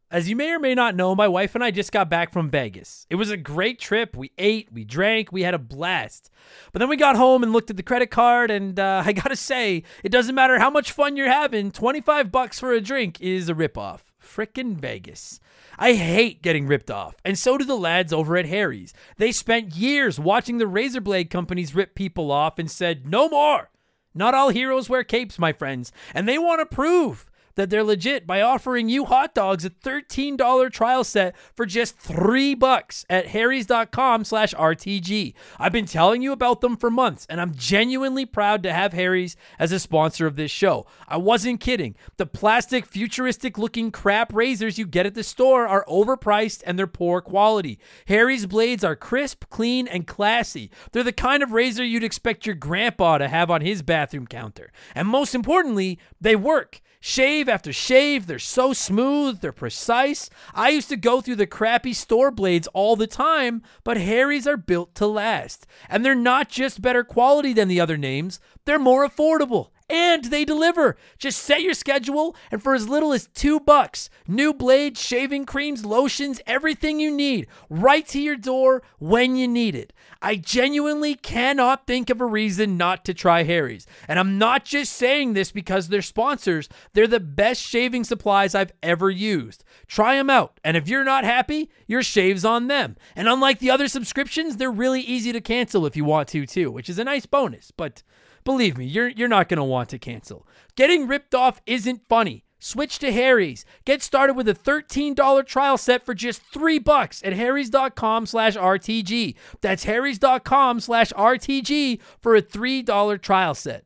As you may or may not know, my wife and I just got back from Vegas. It was a great trip. We ate, we drank, we had a blast. But then we got home and looked at the credit card, and I gotta say, it doesn't matter how much fun you're having, $25 for a drink is a ripoff. Frickin' Vegas. I hate getting ripped off, and so do the lads over at Harry's. They spent years watching the razor blade companies rip people off and said, no more. Not all heroes wear capes, my friends, and they want to prove that they're legit by offering you hot dogs a $13 trial set for just $3 at harrys.com/RTG. I've been telling you about them for months, and I'm genuinely proud to have Harry's as a sponsor of this show. I wasn't kidding. The plastic, futuristic-looking crap razors you get at the store are overpriced and they're poor quality. Harry's blades are crisp, clean, and classy. They're the kind of razor you'd expect your grandpa to have on his bathroom counter. And most importantly, they work. Shave after shave, they're so smooth, they're precise. I used to go through the crappy store blades all the time, but Harry's are built to last. And they're not just better quality than the other names, they're more affordable. And they deliver. Just set your schedule, and for as little as $2, new blades, shaving creams, lotions, everything you need, right to your door when you need it. I genuinely cannot think of a reason not to try Harry's. And I'm not just saying this because they're sponsors. They're the best shaving supplies I've ever used. Try them out, and if you're not happy, your shave's on them. And unlike the other subscriptions, they're really easy to cancel if you want to too, which is a nice bonus, but believe me, you're not going to want to cancel. Getting ripped off isn't funny. Switch to Harry's. Get started with a $13 trial set for just $3 at harrys.com/RTG. That's harrys.com/RTG for a $3 trial set.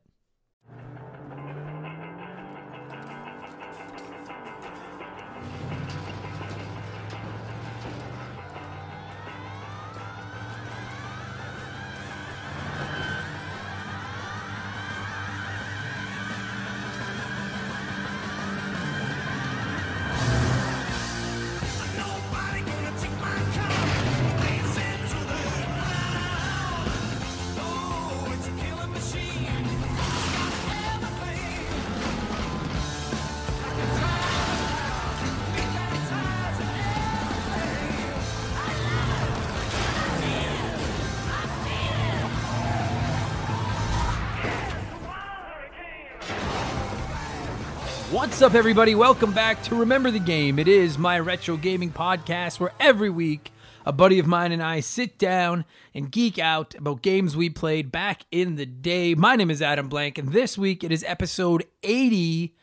What's up, everybody? Welcome back to Remember the Game. It is my retro gaming podcast where every week a buddy of mine and I sit down and geek out about games we played back in the day. My name is Adam Blank, and this week it is episode 80.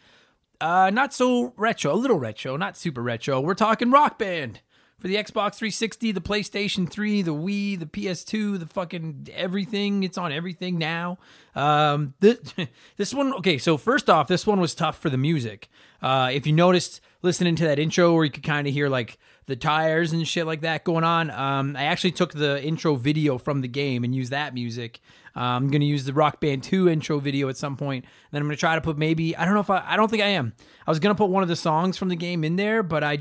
Not so retro, a little retro, not super retro. We're talking Rock Band for the Xbox 360, the PlayStation 3, the Wii, the PS2, the fucking everything. It's on everything now. This one, okay, so first off, this one was tough for the music. If you noticed listening to that intro where you could kind of hear like the tires and shit like that going on, I actually took the intro video from the game and used that music. I'm going to use the Rock Band 2 intro video at some point. Then I'm going to try to put maybe, I don't think I am. I was going to put one of the songs from the game in there, but I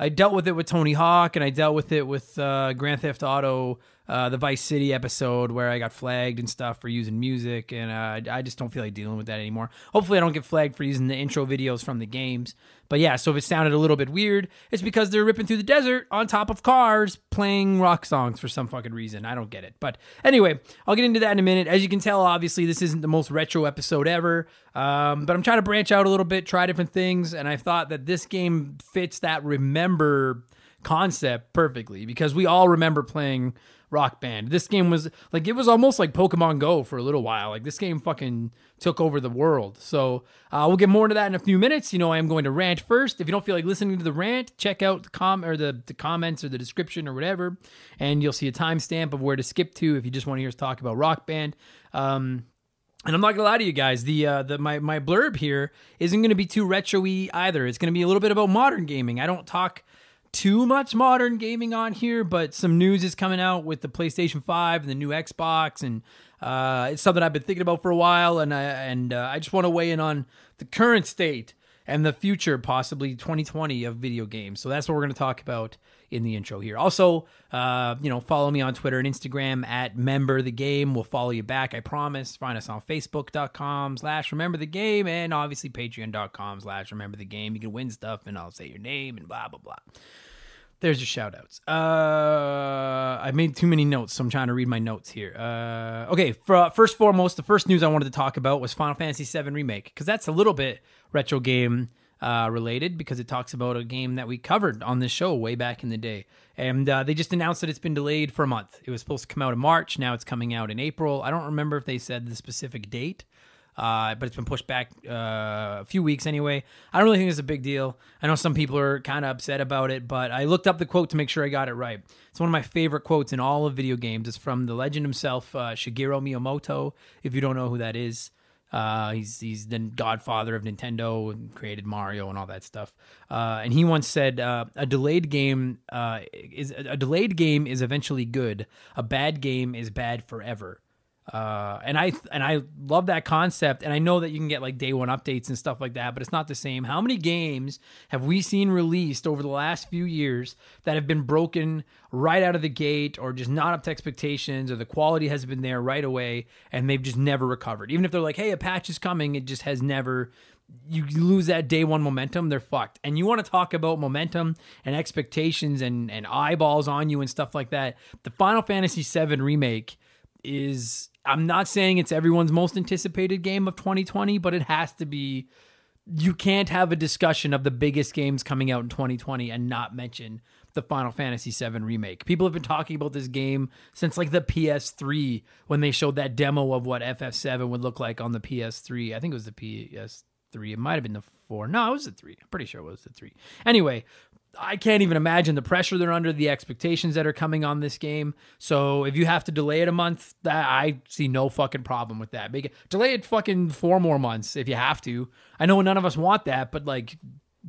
dealt with it with Tony Hawk, and I dealt with it with Grand Theft Auto, the Vice City episode where I got flagged and stuff for using music, and I just don't feel like dealing with that anymore. Hopefully I don't get flagged for using the intro videos from the games. But yeah, so if it sounded a little bit weird, it's because they're ripping through the desert on top of cars playing rock songs for some fucking reason. I don't get it. But anyway, I'll get into that in a minute. As you can tell, obviously, this isn't the most retro episode ever. But I'm trying to branch out a little bit, try different things, and I thought that this game fits that remember concept perfectly because we all remember playing Rock Band. This game was like, it was almost like Pokemon Go for a little while. Like this game fucking took over the world. So we'll get more into that in a few minutes. You know, I am going to rant first. If you don't feel like listening to the rant, check out the comments or the description or whatever, and you'll see a timestamp of where to skip to if you just want to hear us talk about Rock Band. And I'm not gonna lie to you guys, my blurb here isn't gonna be too retro-y either. It's gonna be a little bit about modern gaming. I don't talk too much modern gaming on here, but some news is coming out with the PlayStation 5 and the new Xbox, and it's something I've been thinking about for a while, and I just want to weigh in on the current state and the future, possibly 2020 of video games. So that's what we're going to talk about in the intro here. Also, follow me on Twitter and Instagram at memberthegame. We'll follow you back, I promise. Find us on facebook.com/rememberthegame and obviously patreon.com/rememberthegame. You can win stuff and I'll say your name and blah, blah, blah. There's your shout outs. I made too many notes, so I'm trying to read my notes here. Okay, first foremost, the first news I wanted to talk about was Final Fantasy VII Remake, because that's a little bit retro game related, because it talks about a game that we covered on this show way back in the day. And they just announced that it's been delayed for a month. It was supposed to come out in March. Now it's coming out in April. I don't remember if they said the specific date. But it's been pushed back a few weeks anyway. I don't really think it's a big deal. I know some people are kind of upset about it, but I looked up the quote to make sure I got it right. It's one of my favorite quotes in all of video games. It's from the legend himself, Shigeru Miyamoto, if you don't know who that is. He's the godfather of Nintendo and created Mario and all that stuff. And he once said, "A delayed game is eventually good. A bad game is bad forever." And I love that concept, and I know that you can get like day one updates and stuff like that, but it's not the same. How many games have we seen released over the last few years that have been broken right out of the gate, or just not up to expectations, or the quality has been there right away and they've just never recovered? Even if they're like, hey, a patch is coming, it just has never. You lose that day one momentum, they're fucked. And you want to talk about momentum and expectations and eyeballs on you and stuff like that. The Final Fantasy VII Remake is, I'm not saying it's everyone's most anticipated game of 2020, but it has to be. You can't have a discussion of the biggest games coming out in 2020 and not mention the Final Fantasy VII Remake. People have been talking about this game since like the PS3, when they showed that demo of what FF7 would look like on the PS3. I think it was the PS3. It might have been the 4. No, it was the 3. I'm pretty sure it was the 3. Anyway, I can't even imagine the pressure they're under, the expectations that are coming on this game. So if you have to delay it a month, I see no fucking problem with that. Delay it fucking 4 more months if you have to. I know none of us want that, but like,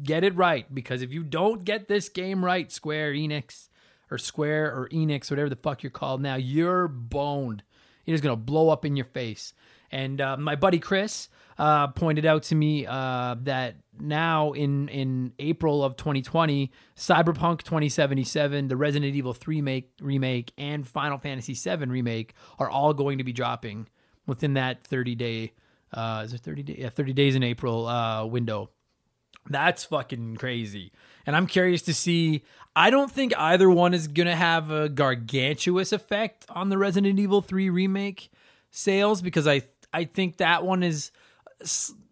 get it right. Because if you don't get this game right, Square Enix, whatever the fuck you're called now, you're boned. You're just going to blow up in your face. And my buddy Chris pointed out to me that now in April of 2020, Cyberpunk 2077, the Resident Evil 3 remake, and Final Fantasy VII Remake are all going to be dropping within that 30-day, is it 30 days? Yeah, 30 days in April window. That's fucking crazy. And I'm curious to see. I don't think either one is going to have a gargantuous effect on the Resident Evil 3 Remake sales, because I think that one is,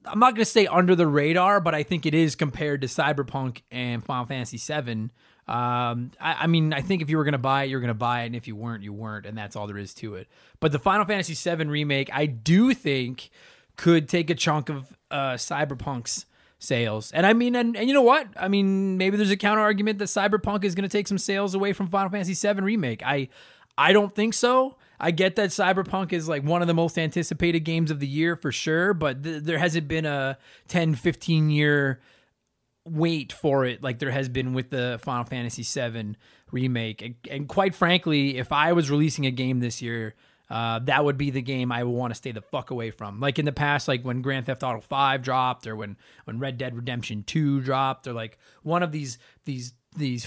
I'm not going to say under the radar, but I think it is compared to Cyberpunk and Final Fantasy VII. I mean, I think if you were going to buy it, you're going to buy it, and if you weren't, you weren't, and that's all there is to it. But the Final Fantasy VII Remake, I do think, could take a chunk of Cyberpunk's sales. And I mean, and you know what? I mean, maybe there's a counter argument that Cyberpunk is going to take some sales away from Final Fantasy VII Remake. I don't think so. I get that Cyberpunk is like one of the most anticipated games of the year for sure, but there hasn't been a 10, 15 year wait for it like there has been with the Final Fantasy VII Remake. And quite frankly, if I was releasing a game this year, that would be the game I would want to stay the fuck away from. Like in the past, like when Grand Theft Auto 5 dropped, or when Red Dead Redemption 2 dropped, or like one of these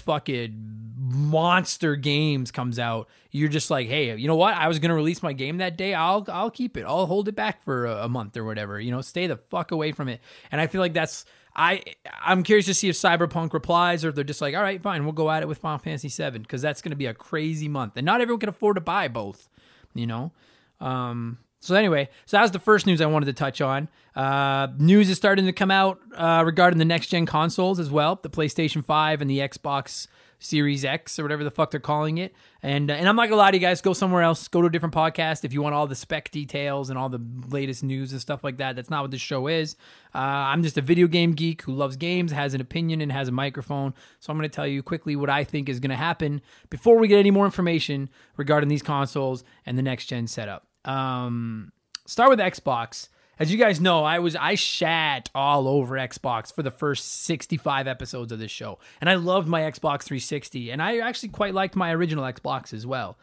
fucking monster games comes out, you're just like, hey, you know what? I was going to release my game that day. I'll keep it. I'll hold it back for a month or whatever, stay the fuck away from it. And I feel like I'm curious to see if Cyberpunk replies, or if they're just like, all right, fine, we'll go at it with Final Fantasy VII, because that's going to be a crazy month. And not everyone can afford to buy both, So anyway, so that was the first news I wanted to touch on. News is starting to come out regarding the next-gen consoles as well, the PlayStation 5 and the Xbox Series X, or whatever the fuck they're calling it. And I'm not going to lie to you guys, go somewhere else, go to a different podcast if you want all the spec details and all the latest news and stuff like that. That's not what this show is. I'm just a video game geek who loves games, has an opinion, and has a microphone. So I'm going to tell you quickly what I think is going to happen before we get any more information regarding these consoles and the next-gen setup. Start with Xbox. As you guys know, I shat all over Xbox for the first 65 episodes of this show. And I loved my Xbox 360. And I actually quite liked my original Xbox as well.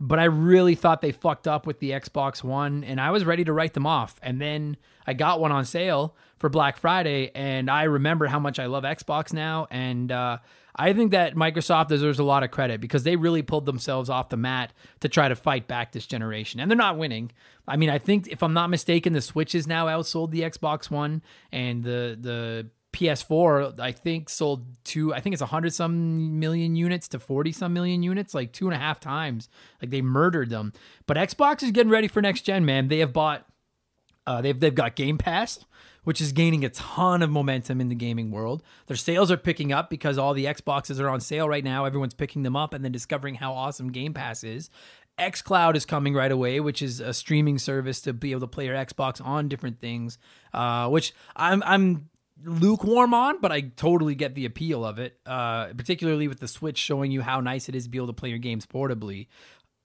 but I really thought they fucked up with the Xbox One, and I was ready to write them off. And then I got one on sale for Black Friday, and I remember how much I love Xbox now. And I think that Microsoft deserves a lot of credit because they really pulled themselves off the mat to try to fight back this generation. And they're not winning. I mean, I think, if I'm not mistaken, the Switch has now outsold the Xbox One, and the PS4, I think, sold I think it's 100 some million units to 40 some million units, like 2.5 times. Like, they murdered them. But Xbox is getting ready for next gen, man. They have bought, they've got Game Pass, which is gaining a ton of momentum in the gaming world. Their sales are picking up because all the Xboxes are on sale right now. Everyone's picking them up and then discovering how awesome Game Pass is. xCloud is coming right away, which is a streaming service to be able to play your Xbox on different things, which I'm lukewarm on, but I totally get the appeal of it, particularly with the Switch showing you how nice it is to be able to play your games portably.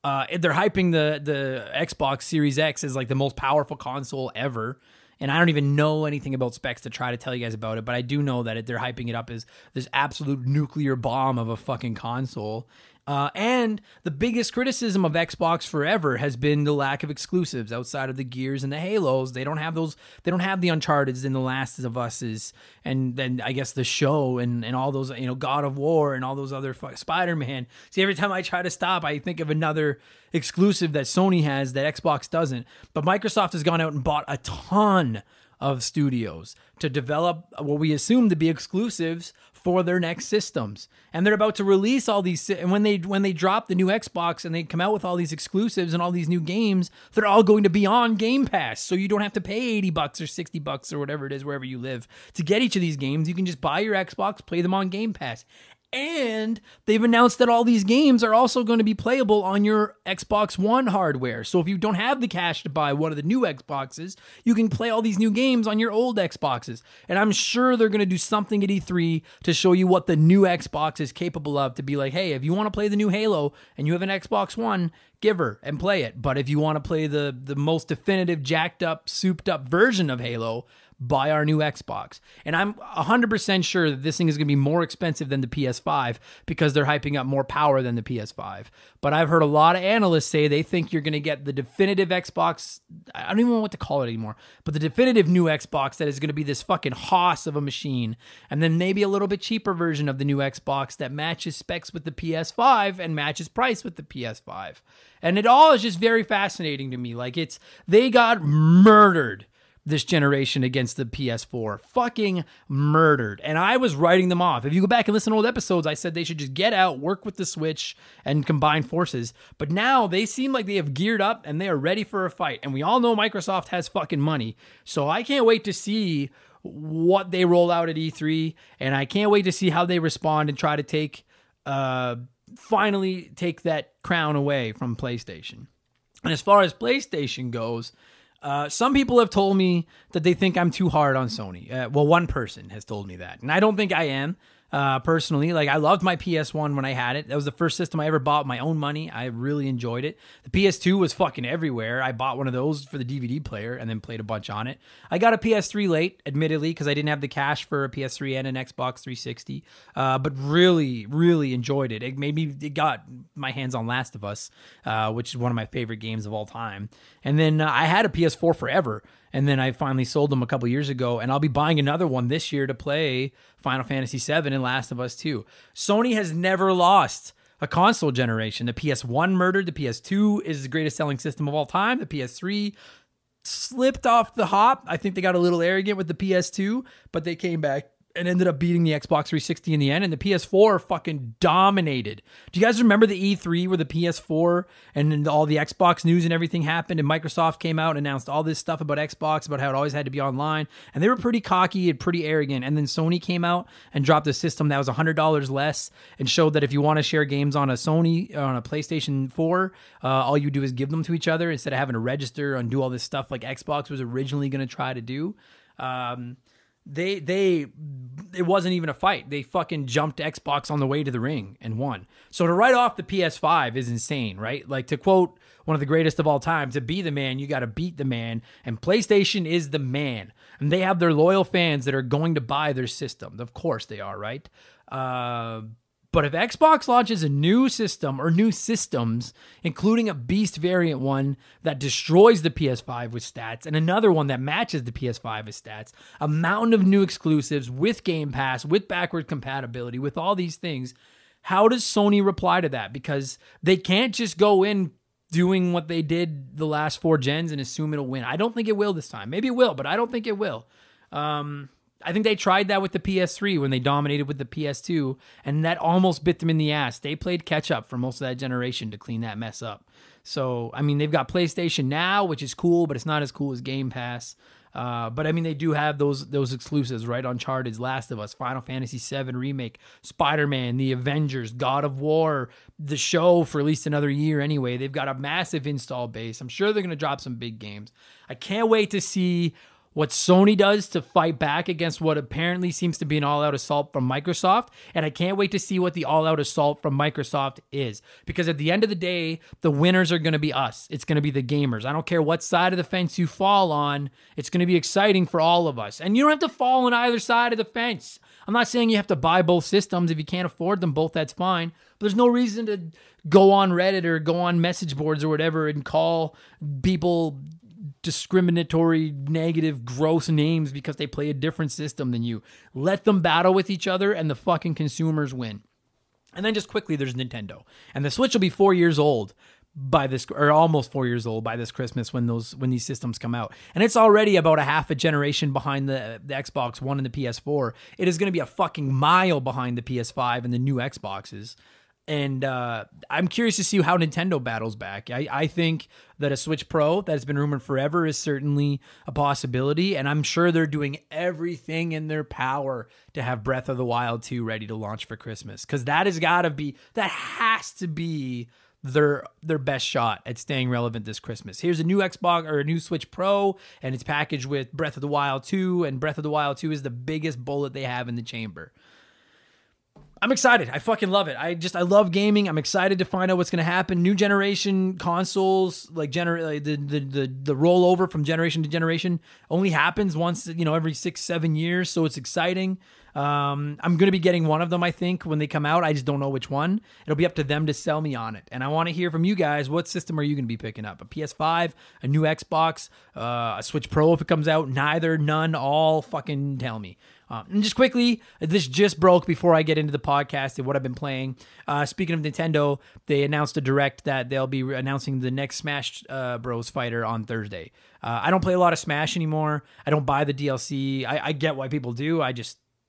They're hyping the Xbox Series X as like the most powerful console ever, and I don't even know anything about specs to try to tell you guys about it, but I do know that they're hyping it up as this absolute nuclear bomb of a fucking console. And the biggest criticism of Xbox forever has been the lack of exclusives outside of the Gears and the Halos. They don't have those. They don't have the Uncharted's and the Last of Us's, and then I guess the Show and all those, God of War and all those other Spider-Man. See, every time I try to stop, I think of another exclusive that Sony has that Xbox doesn't. But Microsoft has gone out and bought a ton of studios to develop what we assume to be exclusives for their next systems. And they're about to release all these, and when they drop the new Xbox and they come out with all these exclusives and all these new games, they're all going to be on Game Pass. So you don't have to pay $80 or $60 or whatever it is wherever you live to get each of these games. You can just buy your Xbox, play them on Game Pass. And they've announced that all these games are also going to be playable on your Xbox One hardware. So if you don't have the cash to buy one of the new Xboxes, you can play all these new games on your old Xboxes. And I'm sure they're going to do something at E3 to show you what the new Xbox is capable of, to be like, hey, if you want to play the new Halo and you have an Xbox One, give her and play it. But if you want to play the most definitive, jacked up, souped up version of Halo, buy our new Xbox. And I'm 100% sure that this thing is going to be more expensive than the PS5 because they're hyping up more power than the PS5. But I've heard a lot of analysts say they think you're going to get the definitive Xbox. I don't even know what to call it anymore, but the definitive new Xbox that is going to be this fucking hoss of a machine. And then maybe a little bit cheaper version of the new Xbox that matches specs with the PS5 and matches price with the PS5. And it all is just very fascinating to me. Like, they got murdered this generation against the PS4. Fucking murdered. And I was writing them off. If you go back and listen to old episodes, I said they should just get out, work with the Switch, and combine forces. But now they seem like they have geared up and they are ready for a fight. And we all know Microsoft has fucking money. So I can't wait to see what they roll out at E3. And I can't wait to see how they respond and try to finally take that crown away from PlayStation. And as far as PlayStation goes, some people have told me that they think I'm too hard on Sony. Well, one person has told me that, and I don't think I am. Personally, like, I loved my PS1 when I had it. That was the first system I ever bought with my own money. I really enjoyed it. The PS2 was fucking everywhere. I bought one of those for the DVD player and then played a bunch on it. I got a PS3 late, admittedly, because I didn't have the cash for a PS3 and an Xbox 360. But really, really enjoyed it. It got my hands on Last of Us, which is one of my favorite games of all time. And then I had a PS4 forever. And then I finally sold them a couple years ago, and I'll be buying another one this year to play Final Fantasy VII and Last of Us 2. Sony has never lost a console generation. The PS1 murdered. The PS2 is the greatest selling system of all time. The PS3 slipped off the hop. I think they got a little arrogant with the PS2, but they came back and ended up beating the Xbox 360 in the end, and the PS4 fucking dominated. Do you guys remember the E3 where the PS4 and then all the Xbox news and everything happened, and Microsoft came out and announced all this stuff about Xbox, about how it always had to be online, and they were pretty cocky and pretty arrogant, and then Sony came out and dropped a system that was $100 less and showed that if you want to share games on a PlayStation 4, all you do is give them to each other instead of having to register and do all this stuff like Xbox was originally going to try to do. It wasn't even a fight. They fucking jumped Xbox on the way to the ring and won. So to write off the PS5 is insane, right? Like, to quote one of the greatest of all time, to be the man, you got to beat the man. And PlayStation is the man. And they have their loyal fans that are going to buy their system. Of course they are, right? But But if Xbox launches a new system or new systems, including a beast variant one that destroys the PS5 with stats and another one that matches the PS5 with stats, a mountain of new exclusives with Game Pass, with backward compatibility, with all these things, how does Sony reply to that? Because they can't just go in doing what they did the last 4 gens and assume it'll win. I don't think it will this time. Maybe it will, but I don't think it will. I think they tried that with the PS3 when they dominated with the PS2, and that almost bit them in the ass. They played catch up for most of that generation to clean that mess up. So, I mean, they've got PlayStation Now, which is cool, but it's not as cool as Game Pass. But I mean, they do have those exclusives, right? Uncharted, Last of Us, Final Fantasy VII Remake, Spider-Man, The Avengers, God of War, the show for at least another year anyway. They've got a massive install base. I'm sure they're going to drop some big games. I can't wait to see what Sony does to fight back against what apparently seems to be an all-out assault from Microsoft, and I can't wait to see what the all-out assault from Microsoft is. Because at the end of the day, the winners are going to be us. It's going to be the gamers. I don't care what side of the fence you fall on. It's going to be exciting for all of us. And you don't have to fall on either side of the fence. I'm not saying you have to buy both systems. If you can't afford them both, that's fine. But there's no reason to go on Reddit or go on message boards or whatever and call people discriminatory, negative, gross names because they play a different system than you. Let them battle with each other and the fucking consumers win. And then just quickly, there's Nintendo. And the Switch will be 4 years old by this, or almost 4 years old by this Christmas when these systems come out. And it's already about a half a generation behind the Xbox One and the PS4. It is going to be a fucking mile behind the PS5 and the new Xboxes. And I'm curious to see how Nintendo battles back. I think that a Switch Pro that has been rumored forever is certainly a possibility. And I'm sure they're doing everything in their power to have Breath of the Wild 2 ready to launch for Christmas. Because that has to be their best shot at staying relevant this Christmas. Here's a new Xbox or a new Switch Pro, and it's packaged with Breath of the Wild 2. And Breath of the Wild 2 is the biggest bullet they have in the chamber. I'm excited. I fucking love it. I love gaming. I'm excited to find out what's going to happen. New generation consoles, like the rollover from generation to generation only happens once, every 6-7 years. So it's exciting. I'm going to be getting one of them, I think, when they come out. I just don't know which one. It'll be up to them to sell me on it. And I want to hear from you guys. What system are you going to be picking up? A PS5, a new Xbox, a Switch Pro if it comes out? Neither, none, all. Fucking tell me. And just quickly, this just broke before I get into the podcast and what I've been playing. Speaking of Nintendo, they announced a direct that they'll be announcing the next Smash Bros. Fighter on Thursday. I don't play a lot of Smash anymore. I don't buy the DLC. I get why people do.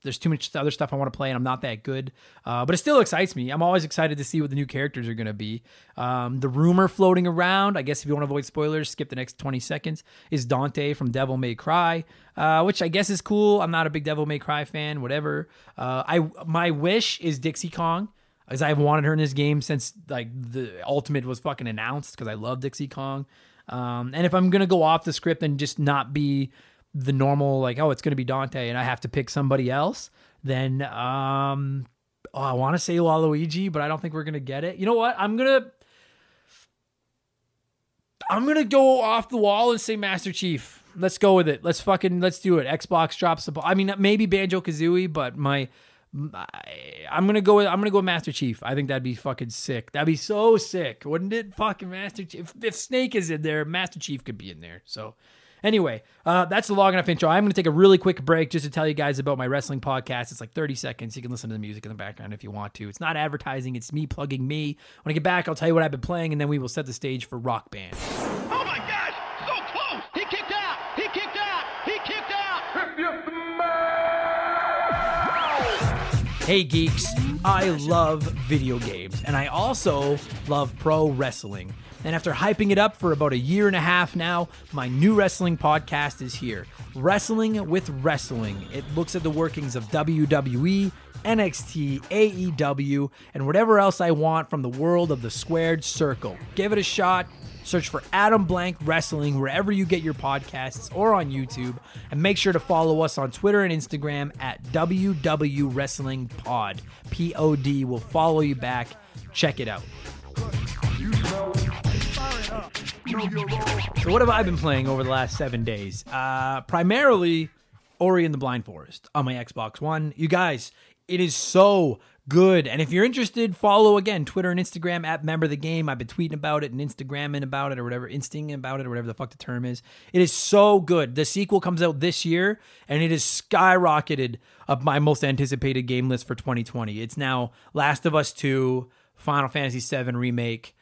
There's too much other stuff I want to play, and I'm not that good. But it still excites me. I'm always excited to see what the new characters are going to be. The rumor floating around, I guess if you want to avoid spoilers, skip the next 20 seconds, is Dante from Devil May Cry, which I guess is cool. I'm not a big Devil May Cry fan, whatever. My wish is Dixie Kong, as I've wanted her in this game since like the Ultimate was fucking announced, because I love Dixie Kong. And if I'm going to go off the script and just not be the normal, like, oh, it's going to be Dante and I have to pick somebody else, then I want to say Waluigi, but I don't think we're going to get it. You know what? I'm going to go off the wall and say Master Chief. Let's go with it. Let's do it. Xbox drops the ball. I mean, maybe Banjo-Kazooie, but I'm gonna go with Master Chief. I think that'd be fucking sick. That'd be so sick, wouldn't it? Fucking Master Chief. If Snake is in there, Master Chief could be in there. So anyway, that's the long enough intro. I'm going to take a really quick break just to tell you guys about my wrestling podcast. It's like 30 seconds. You can listen to the music in the background if you want to. It's not advertising. It's me plugging me. When I get back, I'll tell you what I've been playing, and then we will set the stage for Rock Band. Oh my gosh! So close! He kicked out! He kicked out! He kicked out! Hey geeks, I love video games, and I also love pro wrestling. And after hyping it up for about a year and a half now, my new wrestling podcast is here. Wrestling with Wrestling. It looks at the workings of WWE, NXT, AEW, and whatever else I want from the world of the squared circle. Give it a shot. Search for Adam Blank Wrestling wherever you get your podcasts or on YouTube. And make sure to follow us on Twitter and Instagram at WW Wrestling Pod. POD will follow you back. Check it out. So what have I been playing over the last 7 days? Primarily Ori and the Blind Forest on my Xbox One. You guys, it is so good. And if you're interested, follow again Twitter and Instagram at Member the Game. I've been tweeting about it and Instagramming about it or whatever, insting about it or whatever the fuck the term is. It is so good. The sequel comes out this year and it is skyrocketed up my most anticipated game list for 2020. It's now Last of Us 2, Final Fantasy VII Remake,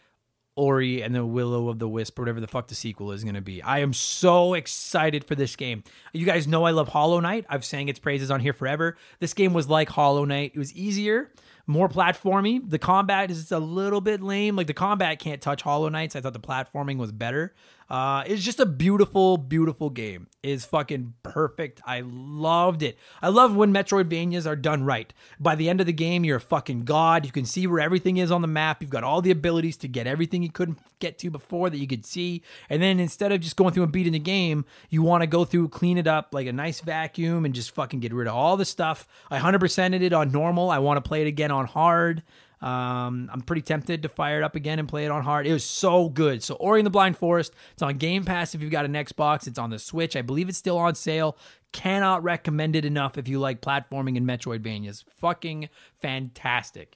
Ori and the Will of the Wisp, or whatever the fuck the sequel is going to be. I am so excited for this game. You guys know I love Hollow Knight. I've sang its praises on here forever. This game was like Hollow Knight. It was easier, more platformy. The combat is a little bit lame. Like the combat can't touch Hollow Knight's. I thought the platforming was better. It's just a beautiful, beautiful game. It's fucking perfect. I loved it. I love when Metroidvanias are done right. By the end of the game, you're a fucking god. You can see where everything is on the map. You've got all the abilities to get everything you couldn't get to before that you could see. And then instead of just going through and beating the game, you want to go through, clean it up like a nice vacuum and just fucking get rid of all the stuff. I 100%ed it on normal. I want to play it again on hard. I'm pretty tempted to fire it up again and play it on hard. It was so good. So Ori and the Blind Forest, it's on Game Pass if you've got an Xbox. It's on the Switch. I believe it's still on sale. Cannot recommend it enough if you like platforming and Metroidvanias. Fucking fantastic.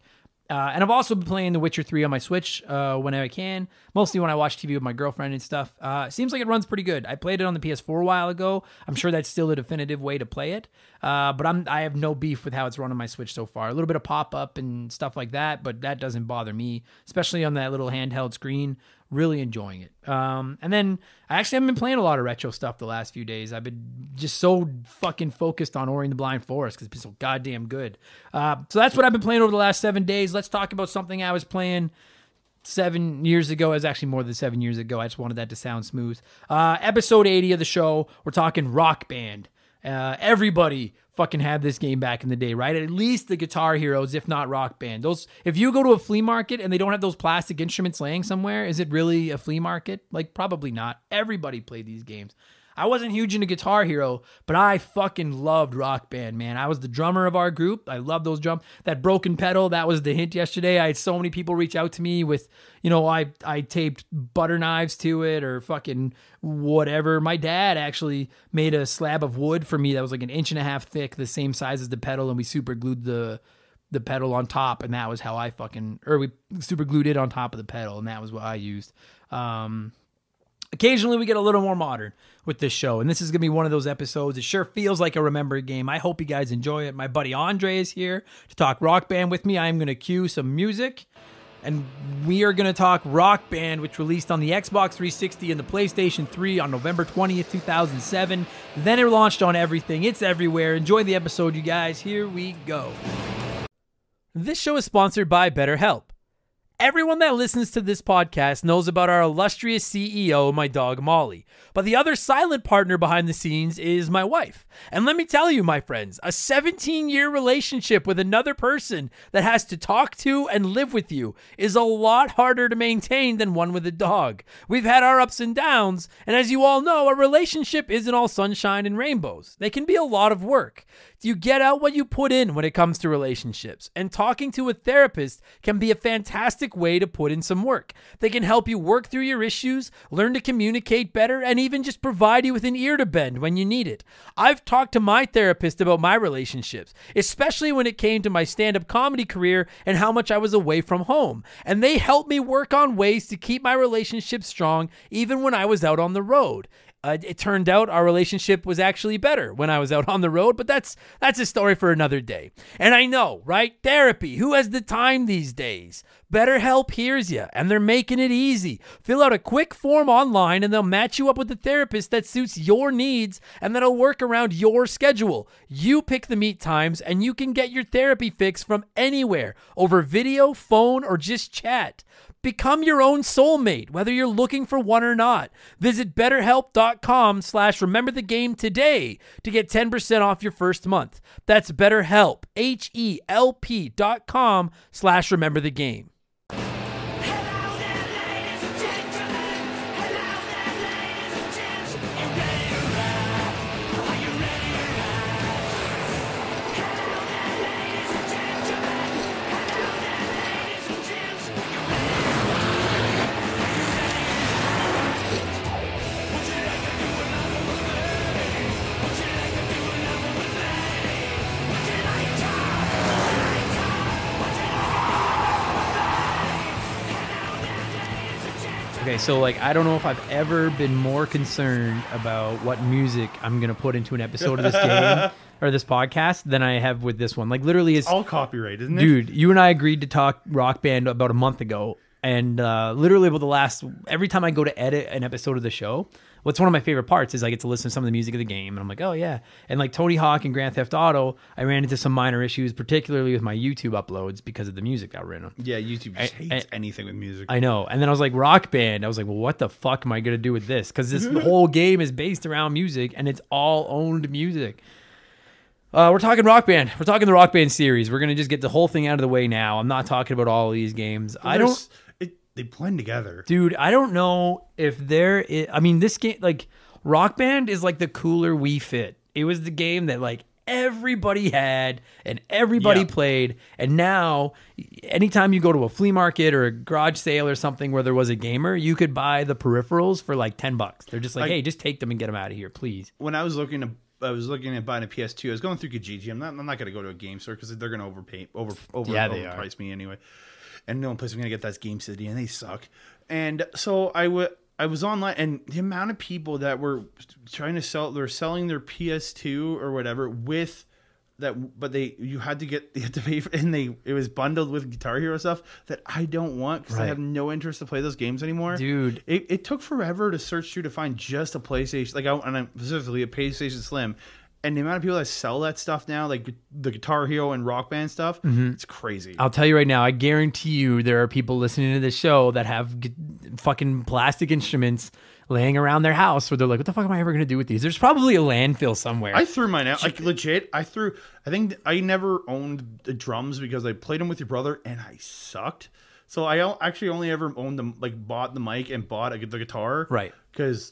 And I've also been playing The Witcher 3 on my Switch whenever I can, mostly when I watch TV with my girlfriend and stuff. Seems like it runs pretty good. I played it on the PS4 a while ago. I'm sure that's still a definitive way to play it, but I have no beef with how it's run on my Switch so far. A little bit of pop-up and stuff like that, but that doesn't bother me, especially on that little handheld screen. Really enjoying it. And then I actually haven't been playing a lot of retro stuff the last few days. I've been just so fucking focused on Ori and the Blind Forest because it's been so goddamn good. So that's what I've been playing over the last 7 days. Let's talk about something I was playing 7 years ago. It was actually more than 7 years ago. I just wanted that to sound smooth. Episode 80 of the show, we're talking Rock Band. Everybody fucking had this game back in the day, right? At least the Guitar Heroes, if not Rock Band. Those, if you go to a flea market and they don't have those plastic instruments laying somewhere, is it really a flea market? Like, probably not. Everybody played these games. I wasn't huge into Guitar Hero, but I fucking loved Rock Band, man. I was the drummer of our group. I love those drums. That broken pedal, that was the hint yesterday. I had so many people reach out to me with, you know, I taped butter knives to it or fucking whatever. My dad actually made a slab of wood for me that was like 1.5 inches thick, the same size as the pedal, and we super glued the pedal on top, and that was how I we super glued it on top of the pedal, and that was what I used. Occasionally we get a little more modern with this show, and this is going to be one of those episodes. It sure feels like a remembered game. I hope you guys enjoy it. My buddy Andre is here to talk Rock Band with me. I am going to cue some music, and we are going to talk Rock Band, which released on the Xbox 360 and the PlayStation 3 on November 20th, 2007. Then it launched on everything. It's everywhere. Enjoy the episode, you guys. Here we go. This show is sponsored by BetterHelp. Everyone that listens to this podcast knows about our illustrious CEO, my dog Molly. But the other silent partner behind the scenes is my wife. And let me tell you, my friends, a 17-year relationship with another person that has to talk to and live with you is a lot harder to maintain than one with a dog. We've had our ups and downs, and as you all know, a relationship isn't all sunshine and rainbows. They can be a lot of work. You get out what you put in when it comes to relationships, and talking to a therapist can be a fantastic way to put in some work. They can help you work through your issues, learn to communicate better, and even just provide you with an ear to bend when you need it. I've talked to my therapist about my relationships, especially when it came to my stand-up comedy career and how much I was away from home, and they helped me work on ways to keep my relationship strong even when I was out on the road. It turned out our relationship was actually better when I was out on the road, but that's a story for another day. And I know, right? Therapy. Who has the time these days? BetterHelp hears you, and they're making it easy. Fill out a quick form online, and they'll match you up with a therapist that suits your needs and that'll work around your schedule. You pick the meet times, and you can get your therapy fix from anywhere, over video, phone, or just chat. Become your own soulmate, whether you're looking for one or not. Visit BetterHelp.com/rememberthegame today to get 10% off your first month. That's BetterHelp, HELP.com/rememberthegame. Okay, so like I don't know if I've ever been more concerned about what music I'm gonna put into an episode of this game or this podcast than I have with this one. Like literally, it's all copyright, isn't it? Dude, you and I agreed to talk Rock Band about a month ago, and literally about every time I go to edit an episode of the show, what's one of my favorite parts is I get to listen to some of the music of the game, and I'm like, oh yeah. And like Tony Hawk and Grand Theft Auto, I ran into some minor issues, particularly with my YouTube uploads because of the music that ran on. Yeah, YouTube just hates anything with music. I know. And then I was like, Rock Band. I was like, well, what the fuck am I going to do with this? Because this whole game is based around music, and it's all owned music. We're talking Rock Band. We're talking the Rock Band series. We're going to just get the whole thing out of the way now. I'm not talking about all of these games. They blend together. Dude, I don't know if there is... I mean, this game... Like, Rock Band is like the cooler Wii Fit. It was the game that, like, everybody had and everybody played. And now, anytime you go to a flea market or a garage sale or something where there was a gamer, you could buy the peripherals for, like, $10. They're just like, hey, just take them and get them out of here, please. When I was looking at buying a PS2. I was going through Kijiji. I'm not going to go to a game store because they're going to overprice me anyway. And the only place I'm going to get that's Game City, and they suck. And so I was online, and the amount of people that were trying to sell, they're selling their PS2 or whatever with that, but you had to pay for, and it was bundled with Guitar Hero stuff that I don't want because I have no interest to play those games anymore. Dude, it took forever to search through to find just a PlayStation, and specifically a PlayStation Slim. And the amount of people that sell that stuff now, like the Guitar Hero and Rock Band stuff, it's crazy. I'll tell you right now, I guarantee you there are people listening to this show that have fucking plastic instruments laying around their house where they're like, what the fuck am I ever going to do with these? There's probably a landfill somewhere. I threw mine out. Like, legit, I think I never owned the drums because I played them with your brother and I sucked. So I actually only ever owned them, like bought the mic and bought the guitar. Right. Because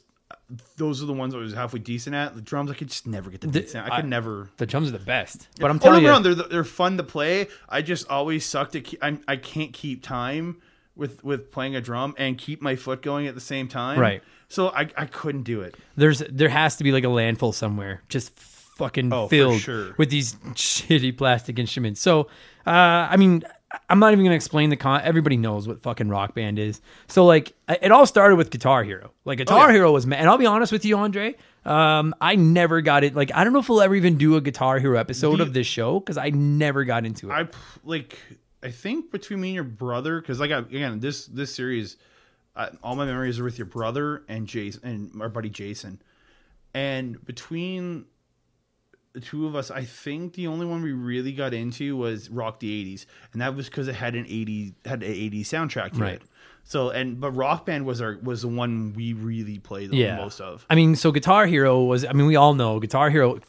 those are the ones I was halfway decent at. The drums, I could just never get the decent. I could never. The drums are the best. But I'm telling you, they're fun to play. I just always sucked at. I can't keep time with playing a drum and keep my foot going at the same time. Right. So I couldn't do it. There has to be like a landfill somewhere, just fucking filled with these shitty plastic instruments. So, I mean, I'm not even going to explain everybody knows what fucking Rock Band is. So, like, it all started with Guitar Hero. Like, Guitar Hero was... And I'll be honest with you, Andre, I never got it. Like, I don't know if we'll ever even do a Guitar Hero episode of this show, because I never got into it. I think between me and your brother, because, like, again, this series, all my memories are with your brother and Jason, and our buddy Jason. And between the two of us, I think the only one we really got into was Rock the 80s, and that was because it had an 80s soundtrack to it. So but Rock Band was the one we really played the most of. I mean, so Guitar Hero was, I mean, we all know Guitar Hero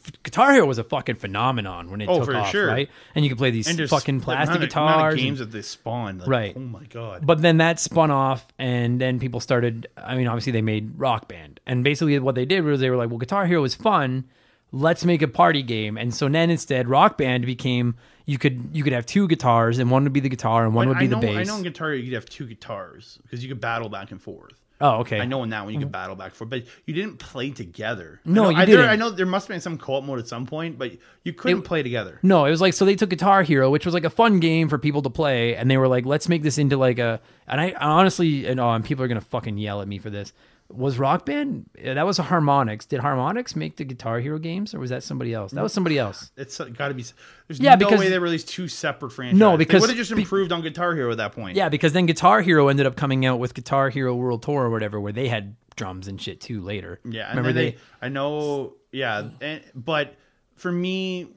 was a fucking phenomenon when it took off, right? And you could play these fucking plastic guitars. Amount of games that they spawned, right? Oh my god! But then that spun off, and then people started. I mean, obviously they made Rock Band, and basically what they did was they were like, well, Guitar Hero is fun. Let's make a party game. And so then instead Rock Band became you could have two guitars, and one would be the guitar and one would be the bass. I know in Guitar you could have two guitars because you could battle back and forth. Oh, okay. I know in that one you could battle back and forth, but you didn't play together. No, you didn't. I know there must have been some co-op mode at some point, but you couldn't play together. No, it was like, so they took Guitar Hero, which was like a fun game for people to play, and they were like, let's make this into like and I honestly, and people are going to fucking yell at me for this. Was Rock Band? That was a Harmonix. Did Harmonix make the Guitar Hero games, or was that somebody else? That was somebody else. It's got to be. There's no way they released two separate franchises. No, because they would have just improved on Guitar Hero at that point. Yeah, because then Guitar Hero ended up coming out with Guitar Hero World Tour or whatever, where they had drums and shit too later. Yeah, remember I know. Yeah, but for me,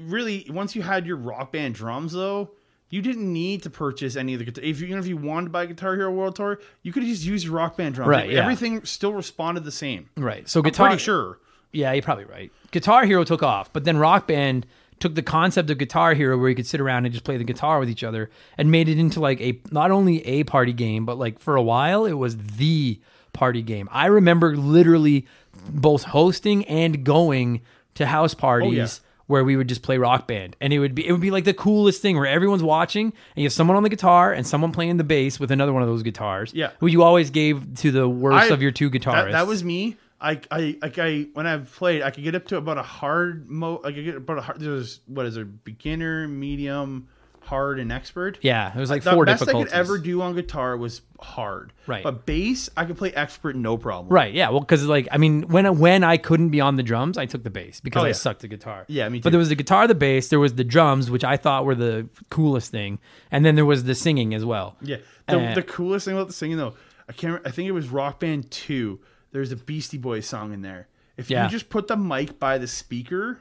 really, once you had your Rock Band drums, though. You didn't need to purchase any of the guitar. If you wanted to buy Guitar Hero World Tour, you could just use your Rock Band drums. Right, yeah. Everything still responded the same. Right. So I'm pretty sure. Yeah, you're probably right. Guitar Hero took off, but then Rock Band took the concept of Guitar Hero, where you could sit around and just play the guitar with each other, and made it into like not only a party game, but like for a while it was the party game. I remember literally both hosting and going to house parties. Where we would just play Rock Band, and it would be like the coolest thing, where everyone's watching and you have someone on the guitar and someone playing the bass with another one of those guitars. Yeah, who you always gave to the worst of your two guitarists. That was me. I when I've played, I could get up to about a hard mode. I could get about a hard. There's what is there? Beginner, medium, hard, and expert. Yeah, it was like the four best difficulties. I could ever do on guitar was hard. Right. But bass, I could play expert no problem. Right, yeah. Well, because like, I mean, when I couldn't be on the drums, I took the bass because I sucked at guitar. Yeah, me too. But there was the guitar, the bass, there was the drums, which I thought were the coolest thing, and then there was the singing as well. Yeah. The coolest thing about the singing, though, I think it was Rock Band 2. There's a Beastie Boys song in there. If you just put the mic by the speaker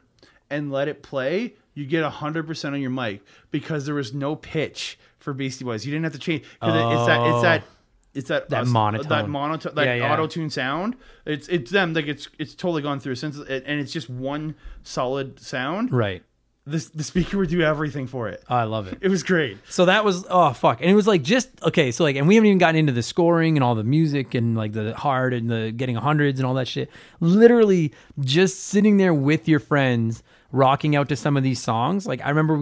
and let it play, you get 100% on your mic because there was no pitch for Beastie Boys. You didn't have to change because it's that monotone, auto-tune sound. It's them, like it's totally gone through since, and it's just one solid sound. Right. The speaker would do everything for it. Oh, I love it. It was great. So that was and it was like and we haven't even gotten into the scoring and all the music and like the hard and the getting hundreds and all that shit. Literally just sitting there with your friends rocking out to some of these songs. Like I remember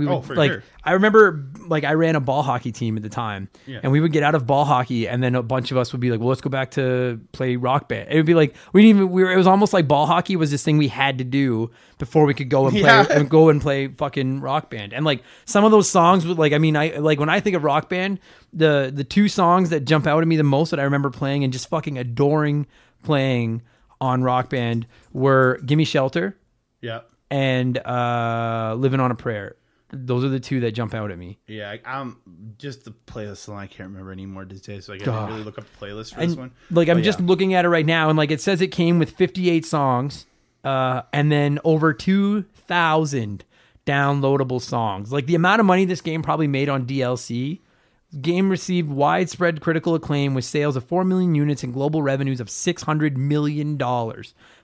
I ran a ball hockey team at the time, and we would get out of ball hockey, and then a bunch of us would be like, well, let's go back to play Rock Band. It would be like it was almost like ball hockey was this thing we had to do before we could go and play fucking Rock Band. And like some of those songs would like, I mean, I like when I think of Rock Band, the two songs that jump out at me the most that I remember playing and just fucking adoring playing on Rock Band were Gimme Shelter. Yeah. And Living on a Prayer. Those are the two that jump out at me. Yeah, just the playlist song I can't remember anymore these days, so I didn't really look up the playlist for this one. Like I'm just looking at it right now, and like it says it came with 58 songs, and then over 2,000 downloadable songs. Like the amount of money this game probably made on DLC. Game received widespread critical acclaim with sales of 4 million units and global revenues of $600 million.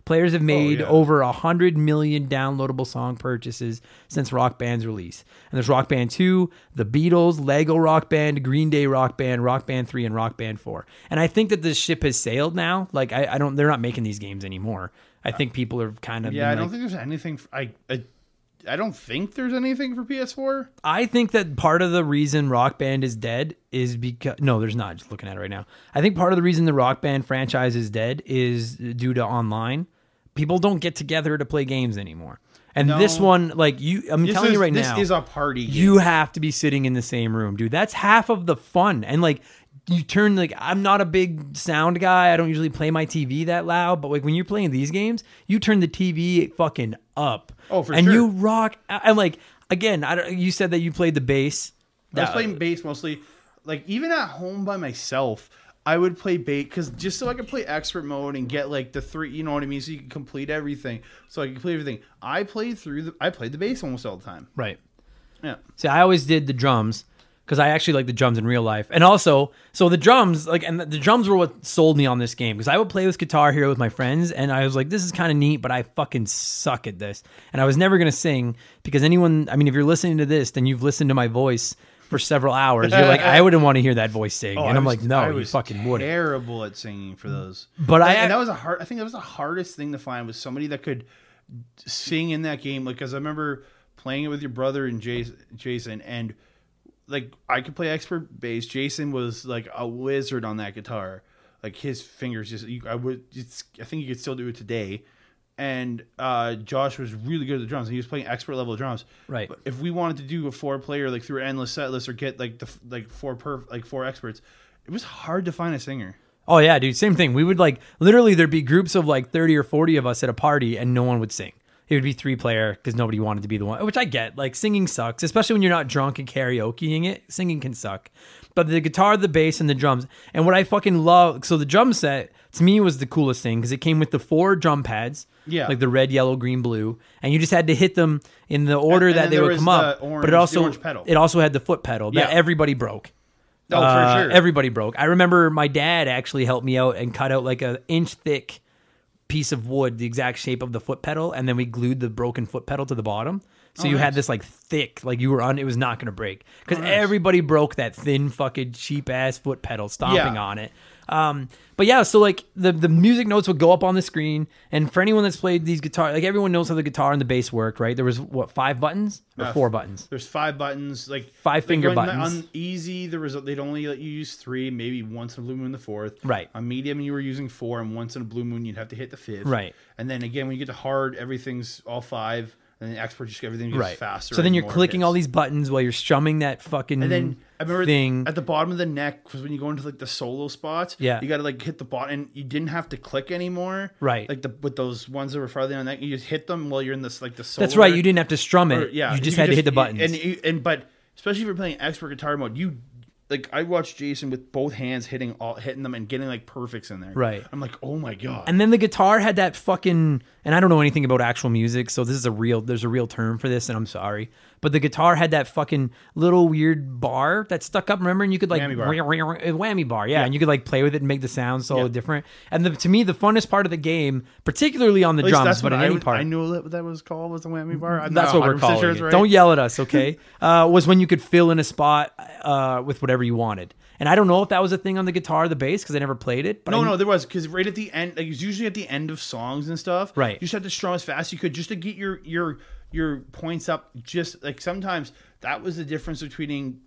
Players have made over 100 million downloadable song purchases since Rock Band's release. And there's Rock Band 2, The Beatles, Lego Rock Band, Green Day Rock Band, Rock Band 3, and Rock Band 4. And I think that this ship has sailed now. Like they're not making these games anymore. I think people are kind of I don't think there's anything. I don't think there's anything for PS4. I think that part of the reason Rock Band is dead is because... No, there's not. Just looking at it right now. I think part of the reason the Rock Band franchise is dead is due to online. People don't get together to play games anymore. And this one, like I'm telling you right now... This is a party game. You have to be sitting in the same room, dude. That's half of the fun. And like... You turn I'm not a big sound guy. I don't usually play my TV that loud, but like when you're playing these games, you turn the TV fucking up. Oh, for sure. And you rock. And like again, you said that you played the bass. I was playing bass mostly. Like even at home by myself, I would play bass because just so I could play expert mode and get like the 3. You know what I mean? So you can complete everything. So I can play everything. I played the bass almost all the time. Right. Yeah. See, I always did the drums. Because I actually like the drums in real life. And also, so the drums, the drums were what sold me on this game. Because I would play this Guitar Hero with my friends, and I was like, this is kind of neat, but I fucking suck at this. And I was never going to sing, because if you're listening to this, then you've listened to my voice for several hours. You're like, I wouldn't want to hear that voice sing. And I'm like, no, you fucking wouldn't. I was terrible at singing for those. But I think that was the hardest thing to find, was somebody that could sing in that game. Like, because I remember playing it with your brother and Jason, and like I could play expert bass. Jason was like a wizard on that guitar. Like his fingers I think you could still do it today. And Josh was really good at the drums. He was playing expert level drums. Right. But if we wanted to do a 4-player like through an endless set list or get like four experts, it was hard to find a singer. Oh yeah, dude. Same thing. We would literally there'd be groups of 30 or 40 of us at a party, and no one would sing. It would be 3-player because nobody wanted to be the one, which I get. Like, singing sucks, especially when you're not drunk and karaokeing it. Singing can suck. But the guitar, the bass, and the drums. And what I fucking love... So the drum set, to me, was the coolest thing because it came with the 4 drum pads. Yeah. Like the red, yellow, green, blue. And you just had to hit them in the order that they would come up. But it also had the foot pedal that everybody broke. Oh, for sure. Everybody broke. I remember my dad actually helped me out and cut out like an inch thick piece of wood, the exact shape of the foot pedal, and then we glued the broken foot pedal to the bottom. So you had this thick, you were on, it was not going to break. Because everybody broke that thin fucking cheap ass foot pedal stomping on it. But yeah, so the music notes would go up on the screen, and for anyone that's played these guitars, everyone knows how the guitar and the bass work, right? There was 5 buttons or 4 buttons? There's 5 buttons, 5 finger buttons. On easy, they'd only let you use 3, maybe once in a blue moon the 4th. Right. On medium, you were using 4, and once in a blue moon, you'd have to hit the 5th. Right. And then again, when you get to hard, everything's all 5. and then expert just everything gets faster. So then you're clicking all these buttons while you're strumming that fucking and then I remember thing at the bottom of the neck, because when you go into like the solo spots, you got to like hit the button. And you didn't have to click anymore, right? Like with those ones that were farther on that, you just hit them while you're in this like the solo. That's right. You didn't have to strum it. You just had to hit the buttons. But especially if you're playing expert guitar mode, like I watched Jason with both hands hitting them and getting like perfects in there. Right. I'm like, oh my god. And then the guitar had that fucking, and I don't know anything about actual music, so there's a real term for this, and I'm sorry. But the guitar had that fucking little weird bar that stuck up, remember? And you could like whammy bar, yeah. And you could like play with it and make the sound so different. And to me, the funnest part of the game, particularly on the drums, but in any part, I knew that was called was the whammy bar. That's what we're calling it. Right. Don't yell at us, okay? Was when you could fill in a spot with whatever you wanted. And I don't know if that was a thing on the guitar or the bass because I never played it. But no, there was, because right at the end, like it's usually at the end of songs and stuff. Right. You just had to strum as fast as you could just to get your points up. Just like sometimes that was the difference between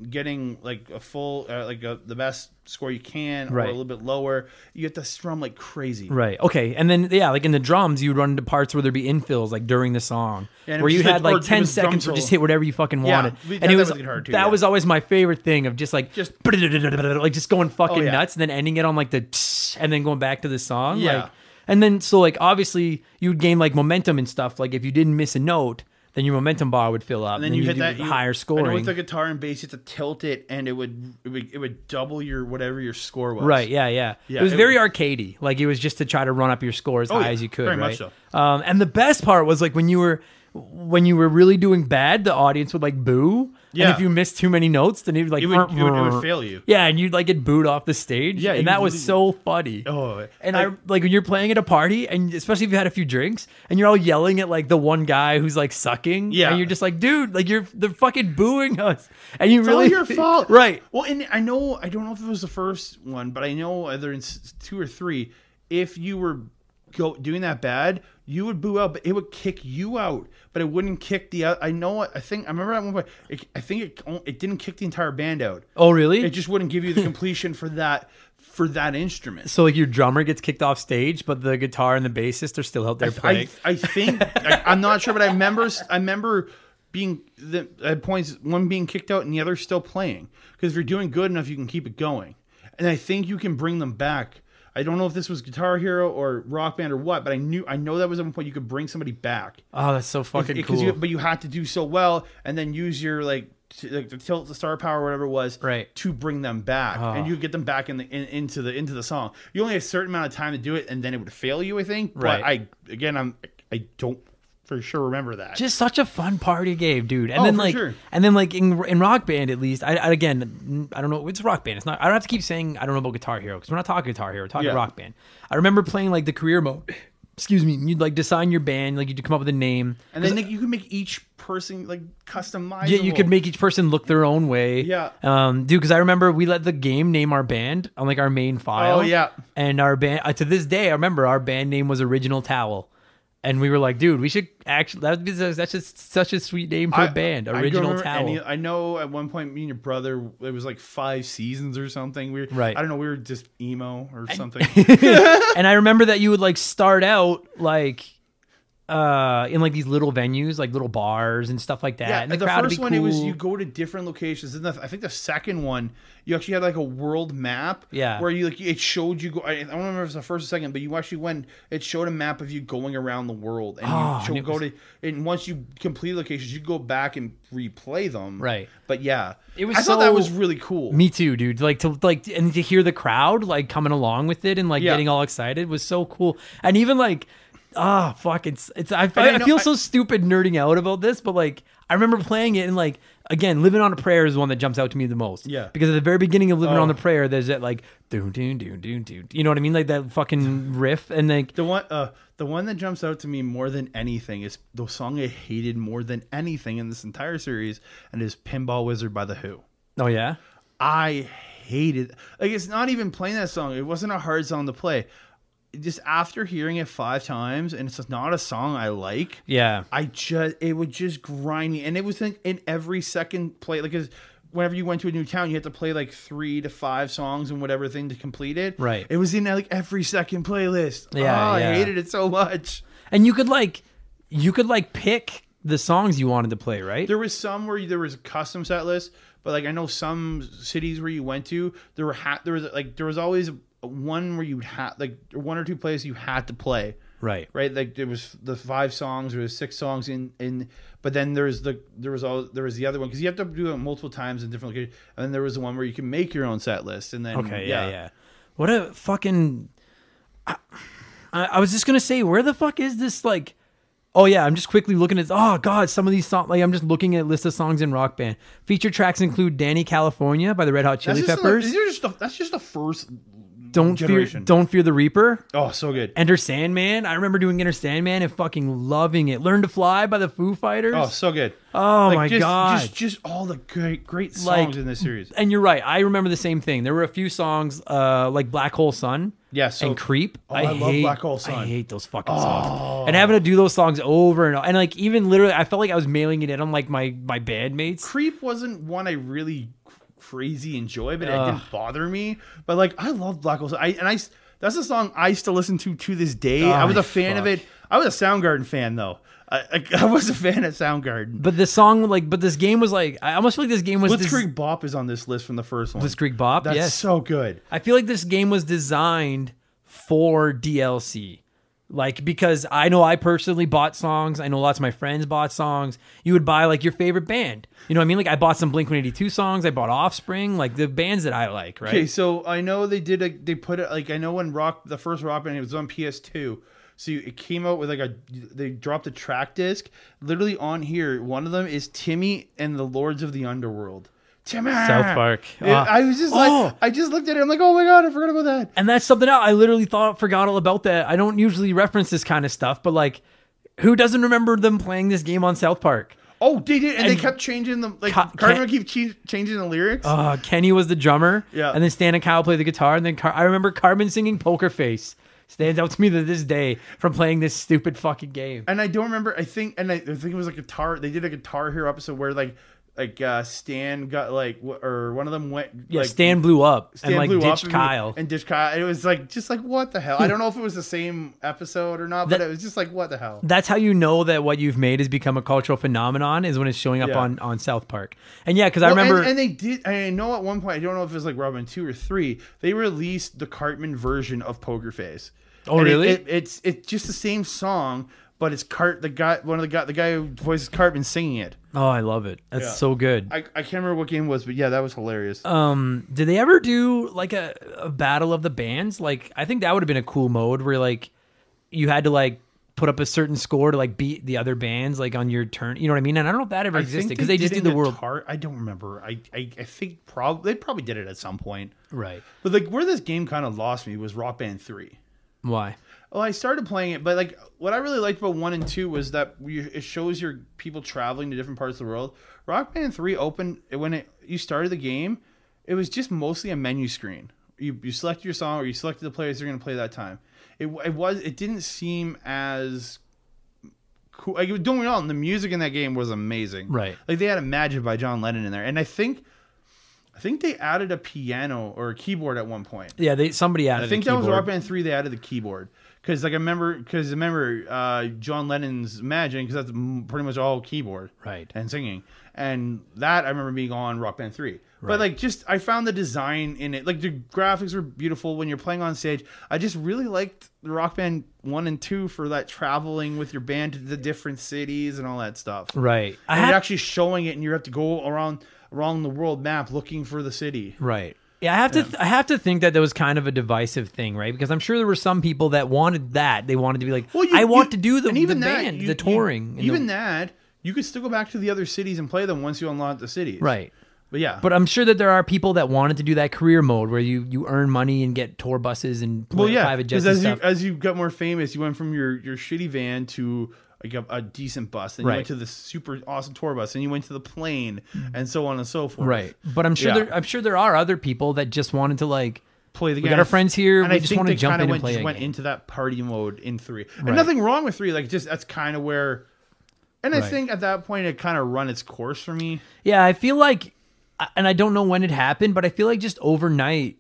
getting like a full the best score you can or a little bit lower. You have to strum like crazy. Right. Okay. And then like in the drums, you would run into parts where there'd be infills like during the song where you had like 10 seconds to just hit whatever you fucking wanted. And it was hard too, that was always my favorite thing of just like just going fucking nuts and then ending it on like the and then going back to the song. Yeah. Like, and then so like obviously you would gain like momentum and stuff. Like if you didn't miss a note, then your momentum bar would fill up, and then you hit that higher scoring. And with the guitar and bass, you have to tilt it, and it would double your whatever your score was. Right? Yeah. It was very arcadey. Like it was just to try to run up your score as high as you could. Very right? much so. And the best part was like when you were really doing bad, the audience would like boo. Yeah. And if you missed too many notes, then it would like it would fail you. Yeah, and you'd like get booed off the stage. Yeah, and that was so funny. Oh, and I like when you're playing at a party, and especially if you had a few drinks, and you're all yelling at like the one guy who's like sucking. Yeah, and you're just like, dude, like they're fucking booing us, and it's all your fault, right? Well, and I don't know if it was the first one, but I know either in 2 or 3, if you were doing that bad, you would boo out, but it would kick you out, but it wouldn't kick the other. I remember at one point, I think it didn't kick the entire band out. Oh, really? It just wouldn't give you the completion for that instrument. So like your drummer gets kicked off stage, but the guitar and the bassist are still out there playing. I think I'm not sure, but I remember being at points one being kicked out and the other still playing, because if you're doing good enough, you can keep it going, and I think you can bring them back. I don't know if this was Guitar Hero or Rock Band or what, but I know that was at one point you could bring somebody back. Oh, that's so fucking cool. But you had to do so well, and then use your the tilt, the star power, whatever it was, to bring them back, and you get them back into the song. You only have a certain amount of time to do it, and then it would fail you, I think. But I don't for sure remember that. Just such a fun party game, dude. And then in Rock Band, at least, I don't know, it's Rock Band. It's not. I don't have to keep saying I don't know about Guitar Hero, because we're not talking Guitar Hero, we're talking Rock Band. I remember playing like the career mode. Excuse me. You'd like design your band, like you'd come up with a name, and then you could make each person like customizable. Yeah, you could make each person look their own way. Yeah, dude. Because I remember we let the game name our band on like our main file. Oh yeah, and our band to this day, I remember our band name was Original Towel. And we were like, dude, we should actually. That's just such a sweet name for a band. Original Towel. I know at one point, me and your brother, it was like 5 seasons or something. I don't know. We were just emo or something. And I remember that you would like start out like in like these little venues, like little bars and stuff like that. Yeah, and the first would be one, cool. it was you go to different locations. And I think the second one, you actually had like a world map. Yeah, where you it showed you. I don't remember if it was the first or second, but you actually went. It showed a map of you going around the world, and and once you complete locations, you go back and replay them. Right. But yeah, I thought that was really cool. Me too, dude. And to hear the crowd like coming along with it and like getting all excited was so cool. And even like. Fuck! I feel so stupid nerding out about this, but like I remember playing it and like again, "Living on a Prayer" is the one that jumps out to me the most. Yeah, because at the very beginning of "Living on a Prayer," there's that like doon doon doon doon doon. You know what I mean? Like that fucking riff and like the one that jumps out to me more than anything is the song I hated more than anything in this entire series, and is "Pinball Wizard" by The Who. Oh yeah, I hated. Like it's not even playing that song. It wasn't a hard song to play. Just after hearing it 5 times, and it's just not a song I like. Yeah, it would just grind me, and it was in every second play. Like, whenever you went to a new town, you had to play like 3 to 5 songs and whatever thing to complete it. Right. It was in like every second playlist. Yeah, I hated it so much. And you could like. you could like pick the songs you wanted to play, right? There was some where there was a custom set list, but like I know some cities where you went to, there was always one where you had like one or two places you had to play. Right. Like there was the 5 songs, there was 6 songs in, but then there was the other one because you have to do it multiple times in different locations, and then there was the one where you can make your own set list, and then yeah. What a fucking! I was just gonna say, where the fuck is this? Like, oh yeah, I'm just quickly looking at. Oh god, some of these songs. Like, I'm just looking at a list of songs in Rock Band. Feature tracks include "Danny California" by the Red Hot Chili Peppers. That's just the first. Don't fear the Reaper. Oh, so good. Enter Sandman. I remember doing Enter Sandman and fucking loving it. Learn to Fly by the Foo Fighters. Oh, so good. Oh my god. Just all the great songs in this series. And you're right. I remember the same thing. There were a few songs like Black Hole Sun. Yes. And Creep. I love Black Hole Sun. I hate those fucking songs. And having to do those songs over and over. And like even literally I felt like I was mailing it in on like my bandmates. Creep wasn't one I really crazy enjoy, but it didn't bother me. But like I love Black Hole Sun. That's a song I still listen to this day. I was a fan of it. I was a Soundgarden fan though. I was a fan of Soundgarden. But this song, but this game was like, I almost feel like this game was. Blitzkrieg Bop is on this list from the first one. Blitzkrieg Bop, that's so good. I feel like this game was designed for DLC. Like, because I know I personally bought songs. I know lots of my friends bought songs. You would buy like your favorite band. You know what I mean? Like I bought some Blink-182 songs. I bought Offspring, like the bands that I like, right? Okay, so I know they put it like I know when the first Rock Band, it was on PS2. So it came out with they dropped a track disc. Literally on here, one of them is Timmy and the Lords of the Underworld. Timmy! South Park. I was just I just looked at it. I'm like, oh my god, I forgot about that. And that's something else. I literally forgot all about that. I don't usually reference this kind of stuff, but like, who doesn't remember them playing this game on South Park? Oh, they did, and they kept changing them. Like Cartman would keep changing the lyrics. Kenny was the drummer, yeah, and then Stan and Kyle played the guitar, and then I remember Cartman singing "Poker Face." Stands out to me to this day from playing this stupid fucking game. And I don't remember. I think it was a guitar. They did a Guitar Hero episode where Stan got or one of them went. Yeah, Stan blew up and ditched Kyle. And ditched Kyle. It was just what the hell? I don't know if it was the same episode or not, but it was just what the hell? That's how you know that what you've made has become a cultural phenomenon is when it's showing up on South Park. And yeah, because I remember. And they did. I know at one point, I don't know if it was like Robin 2 or 3, they released the Cartman version of Poker Face. Oh, really? It's just the same song, but it's the guy who voices Cartman singing it. Oh, I love it. That's so good. I can't remember what game it was, but yeah, that was hilarious. Did they ever do like a battle of the bands? Like, I think that would have been a cool mode where like you had to like put up a certain score to like beat the other bands like on your turn. You know what I mean? And I don't know if that ever existed because they just did the world. I don't remember. I think they probably did it at some point. Right. But like where this game kind of lost me was Rock Band 3. Why? Well, I started playing it, but like what I really liked about 1 and 2 was that it shows your people traveling to different parts of the world. Rock Band 3 opened when you started the game, it was just mostly a menu screen. You selected your song or you selected the players you're going to play that time. It didn't seem as cool. Like, don't get me wrong, the music in that game was amazing. Right. Like they had Imagine by John Lennon in there, and I think they added a piano or a keyboard at one point. Yeah, somebody added. I think that was Rock Band 3. They added the keyboard because I remember John Lennon's Imagine because that's pretty much all keyboard, right, and singing, and that I remember being on Rock Band 3. Right. But I found the design in it, like the graphics were beautiful when you're playing on stage. I just really liked the Rock Band 1 and 2 for that traveling with your band to the different cities and all that stuff. Right, and you're actually showing it, and you have to go around the world map looking for the city. Right. Yeah, I have to think that was kind of a divisive thing, right? Because I'm sure there were some people that wanted that. They wanted to be like, I want to do the band, the touring. You could still go back to the other cities and play them once you unlock the cities. Right. But yeah. But I'm sure that there are people that wanted to do that career mode where you earn money and get tour buses and private jets and stuff. As you got more famous, you went from your shitty van to like a decent bus, then you went to the super awesome tour bus, and you went to the plane, and so on and so forth. Right, but I'm sure there are other people that just wanted to like play the game. We got our friends here. And we I just think want to they jump in and play. Just went into that party mode in 3, and nothing wrong with 3. Like that's kind of where, and I think at that point it kind of run its course for me. Yeah, I feel like, and I don't know when it happened, but I feel like just overnight.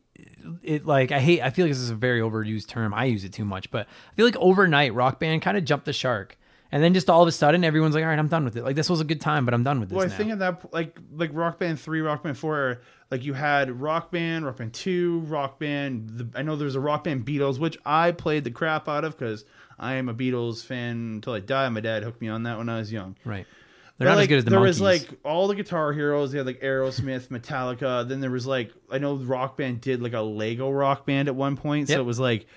I feel like this is a very overused term. I use it too much, but I feel like overnight Rock Band kind of jumped the shark. And then just all of a sudden, everyone's like, all right, I'm done with it. Like, this was a good time, but I'm done with this now. I think of that, like Rock Band 3, Rock Band 4, like you had Rock Band 2, Rock Band, I know there's a Rock Band Beatles, which I played the crap out of because I am a Beatles fan until I die. My dad hooked me on that when I was young. Right. They're not as good as the Monkees. There was like all the Guitar Heroes. They had like Aerosmith, Metallica. Then there was like, I know Rock Band did like a Lego Rock Band at one point. So it was like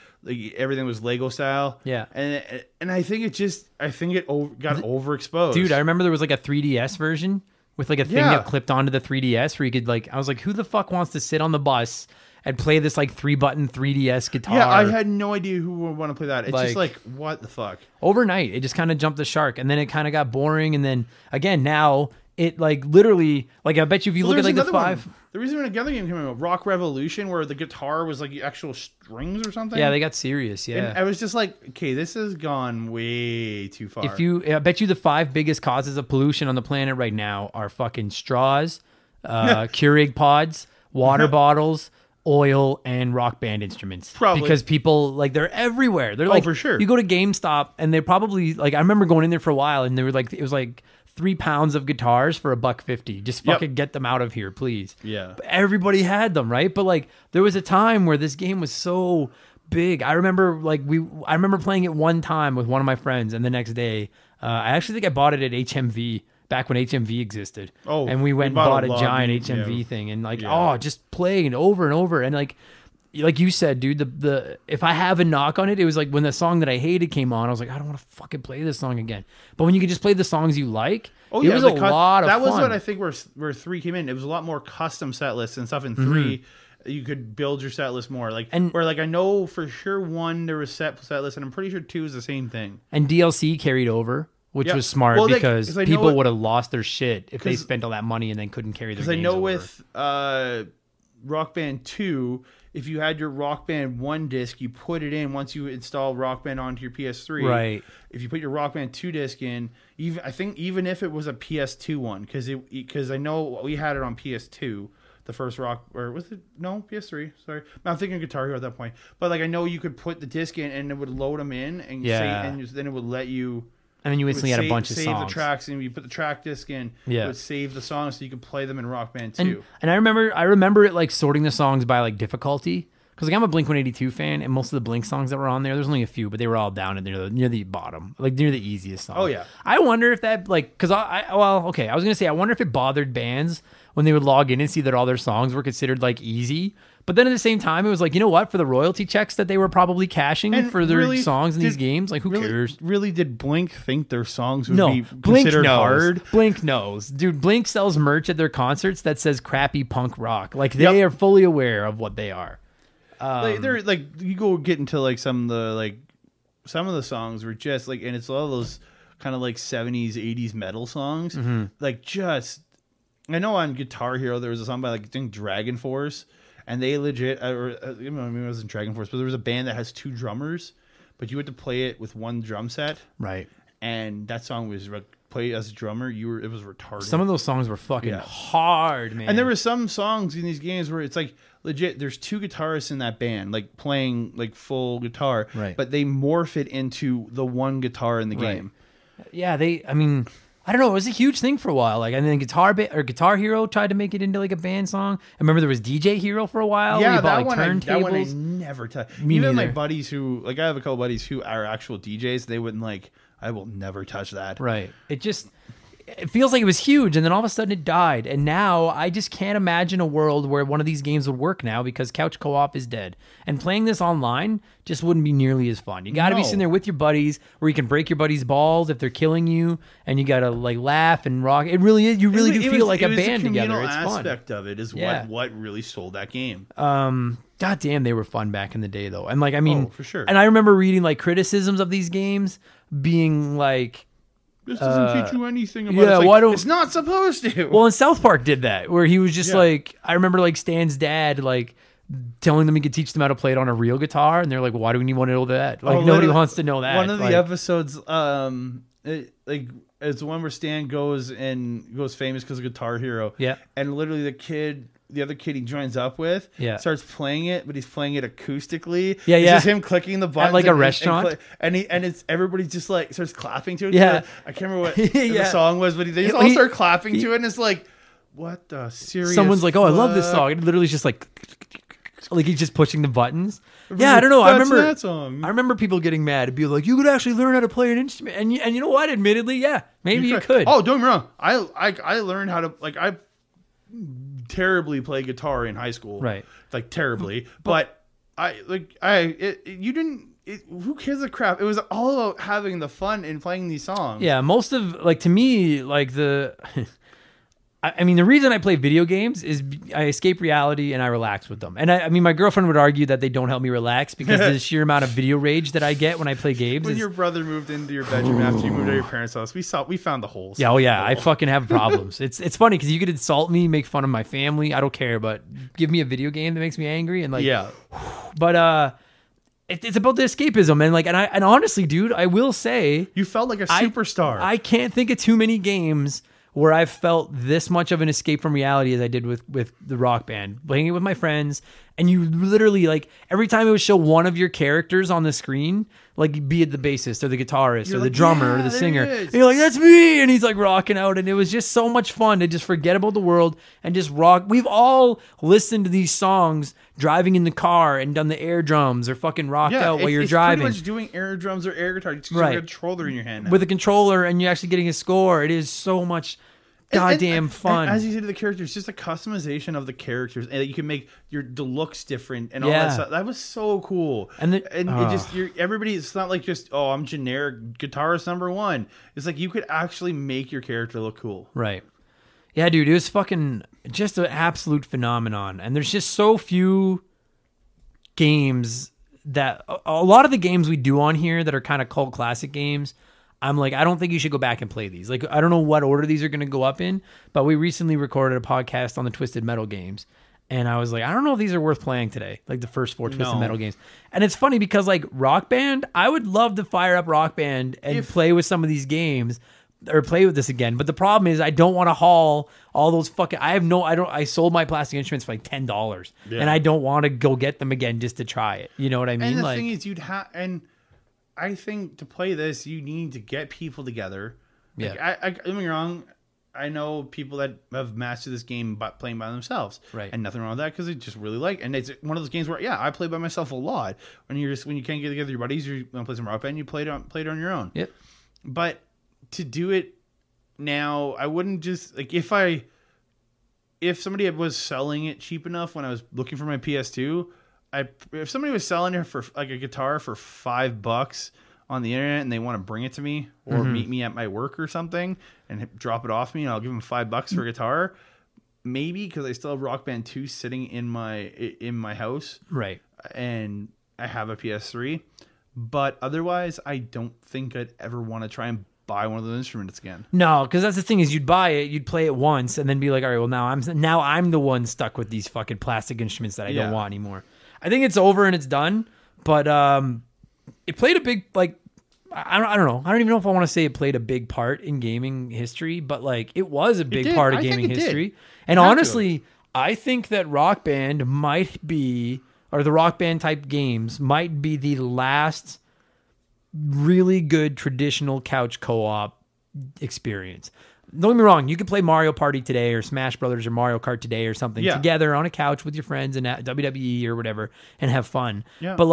everything was Lego style. Yeah. And I think it got overexposed. Dude, I remember there was like a 3DS version with like a thing that clipped onto the 3DS where you could like, I was like, who the fuck wants to sit on the bus and play this like 3-button 3DS guitar? Yeah, I had no idea who would want to play that. It's just like, what the fuck? Overnight, it just kind of jumped the shark, and then it kind of got boring, and then again now it like literally, like I bet you if you look at like the 5. There was even another game coming out, Rock Revolution, where the guitar was like actual strings or something. Yeah, they got serious. Yeah, and I was just like, okay, this has gone way too far. I bet you the 5 biggest causes of pollution on the planet right now are fucking straws, Keurig pods, water bottles, oil, and Rock Band instruments. Probably because people like they're everywhere. They're like, for sure. You go to GameStop and they probably like, I remember going in there for a while and they were like, it was like 3 pounds of guitars for $1.50. Just fucking get them out of here, please. Yeah. But everybody had them, right? But like there was a time where this game was so big. I remember playing it one time with one of my friends, and the next day, I actually think I bought it at HMV. Back when HMV existed. Oh, and we went and bought a giant HMV thing, and like, just playing over and over. And like you said, dude, the if I have a knock on it, it was like when the song that I hated came on, I was like, I don't want to fucking play this song again. But when you can just play the songs you like, it was a lot of fun. That was what I think where 3 came in. It was a lot more custom set lists and stuff in 3. You could build your set list more. Like, where like I know for sure 1 there was set list, and I'm pretty sure 2 is the same thing. And DLC carried over. Which was smart because people would have lost their shit if they spent all that money and then couldn't carry their games over. Because I know with Rock Band 2, if you had your Rock Band 1 disc, you put it in once you install Rock Band onto your PS3. Right. If you put your Rock Band 2 disc in, even if it was a PS2 one, because I know we had it on PS2, the first PS3, sorry. I'm thinking Guitar Hero at that point. But like I know you could put the disc in and it would load them in and then it would let you... And then you instantly had a bunch of songs. Save the tracks, and you put the track disc in. Yeah. It would save the songs so you could play them in Rock Band 2. And I remember it like sorting the songs by like difficulty. Because like I'm a Blink-182 fan, and most of the Blink songs that were on there's only a few, but they were all down near the bottom, like near the easiest song. Oh yeah. I wonder if that like, because I was gonna say I wonder if it bothered bands when they would log in and see that all their songs were considered like easy. But then at the same time, it was like, you know what? For the royalty checks that they were probably cashing for their songs in these games, like who cares? Really, did Blink think their songs would be considered hard? Blink knows. Dude, Blink sells merch at their concerts that says crappy punk rock. Like they are fully aware of what they are. They're like, you go get into like some of the songs were just like, and it's all those kind of like 70s, 80s metal songs. Mm-hmm. Like just, I know on Guitar Hero, there was a song by like, I think Dragon Force. And they legit, it wasn't Dragon Force, but there was a band that has 2 drummers, but you had to play it with 1 drum set. Right. And that song was played as a drummer. It was retarded. Some of those songs were fucking hard, man. And there were some songs in these games where it's like legit. There's 2 guitarists in that band, like playing like full guitar. Right. But they morph it into the 1 guitar in the game. Yeah, I don't know. It was a huge thing for a while. Like, and then Guitar Hero tried to make it into like a band song. I remember there was DJ Hero for a while. Yeah, that one I never touched. Even my buddies who, like, I have a couple buddies who are actual DJs. They wouldn't like. I will never touch that. Right. It feels like it was huge, and then all of a sudden it died. And now I just can't imagine a world where one of these games would work now because couch co-op is dead. And playing this online just wouldn't be nearly as fun. You got to be sitting there with your buddies where you can break your buddies' balls if they're killing you, and you got to like laugh and rock. It really is. You really do feel like a band together. It's fun. The aspect of it is what really sold that game. God damn, they were fun back in the day, though. And like, I mean, for sure. And I remember reading like criticisms of these games being like, this doesn't teach you anything about it. It's not supposed to. Well, and South Park did that, where he was just like, I remember like Stan's dad like telling them he could teach them how to play it on a real guitar, and they're like, why do we want to know that? Like nobody wants to know that. One of the episodes, it's the one where Stan goes famous because of Guitar Hero. Yeah, and literally the kid the other kid he joins up with starts playing it, but he's playing it acoustically. Yeah, it's just him clicking the buttons at like a restaurant, and it's everybody just like starts clapping to it. Yeah, I can't remember what the song was, but they just all start clapping to it, and it's like, what the serious? Someone's like, "Oh, I love this song." It literally is just like he's just pushing the buttons. Yeah, I don't know. I remember that song. I remember people getting mad and be like, "You could actually learn how to play an instrument," and you know what? Admittedly, yeah, maybe you could. Oh, don't get me wrong. I learned how to I terribly play guitar in high school, right? Like terribly, but who cares the crap? It was all about having the fun in playing these songs. Yeah, most of to me the. I mean, the reason I play video games is I escape reality and I relax with them. And I mean, my girlfriend would argue that they don't help me relax because the sheer amount of video rage that I get when I play games. When your brother moved into your bedroom after you moved out of your parents' house, we found the holes. Yeah, I fucking have problems. It's funny because you could insult me, make fun of my family. I don't care, but give me a video game that makes me angry and But it's about the escapism and honestly, dude, I will say you felt like a superstar. I can't think of too many games where I've felt this much of an escape from reality as I did with the Rock Band, playing it with my friends, and you literally every time it would show one of your characters on the screen, be it the bassist or the guitarist or the drummer or the singer, and you're like, that's me, and he's rocking out, and it was just so much fun to just forget about the world and just rock. We've all listened to these songs driving in the car and done the air drums or fucking rocked out while you're driving. Pretty much doing air drums or air guitar. You just have a controller in your hand now. With a controller, and you're actually getting a score. It is so much goddamn fun. And as you said to the characters, just a customization of the characters, and you can make the looks different and all that stuff. That was so cool. Everybody. It's not like just I'm generic guitarist number one. It's like you could actually make your character look cool. Right. Yeah, dude, it was fucking just an absolute phenomenon. And there's just so few games that a lot of the games we do on here that are kind of cult classic games, I'm like, I don't think you should go back and play these. I don't know what order these are going to go up in, but we recently recorded a podcast on the Twisted Metal games. And I was like, I don't know if these are worth playing today, the first 4 Twisted Metal games. And it's funny because Rock Band, I would love to fire up Rock Band and play with some of these games or play with this again. But the problem is I don't want to haul all those fucking, I sold my plastic instruments for $10 and I don't want to go get them again just to try it. You know what I mean? And the thing is and I think to play this, you need to get people together. Yeah. Don't get me wrong. I know people that have mastered this game by playing by themselves, right? And nothing wrong with that because they just really like. And it's one of those games where I play by myself a lot. When you can't get together your buddies, you want to play some Rock Band, you play it on your own. Yep. But to do it now, I wouldn't just if somebody was selling it cheap enough when I was looking for my PS2, if somebody was selling it for a guitar for $5 on the internet and they want to bring it to me or meet me at my work or something and drop it off me and I'll give them $5 for a guitar, maybe, because I still have Rock Band 2 sitting in my house, right? And I have a PS3, but otherwise I don't think I'd ever want to try and buy one of those instruments again. No, because that's the thing is you'd buy it, you'd play it once, and then be like, all right, well now I'm the one stuck with these fucking plastic instruments that I don't want anymore. I think it's over and it's done, but it played a big I don't know. I don't even know if I want to say it played a big part in gaming history, but it was a big part of gaming history. And honestly, I think that Rock Band might be, or the Rock Band type games might be the last really good traditional couch co-op experience. Don't get me wrong, you could play Mario Party today or Smash Brothers or Mario Kart today or something together on a couch with your friends and WWE or whatever and have fun. Yeah. But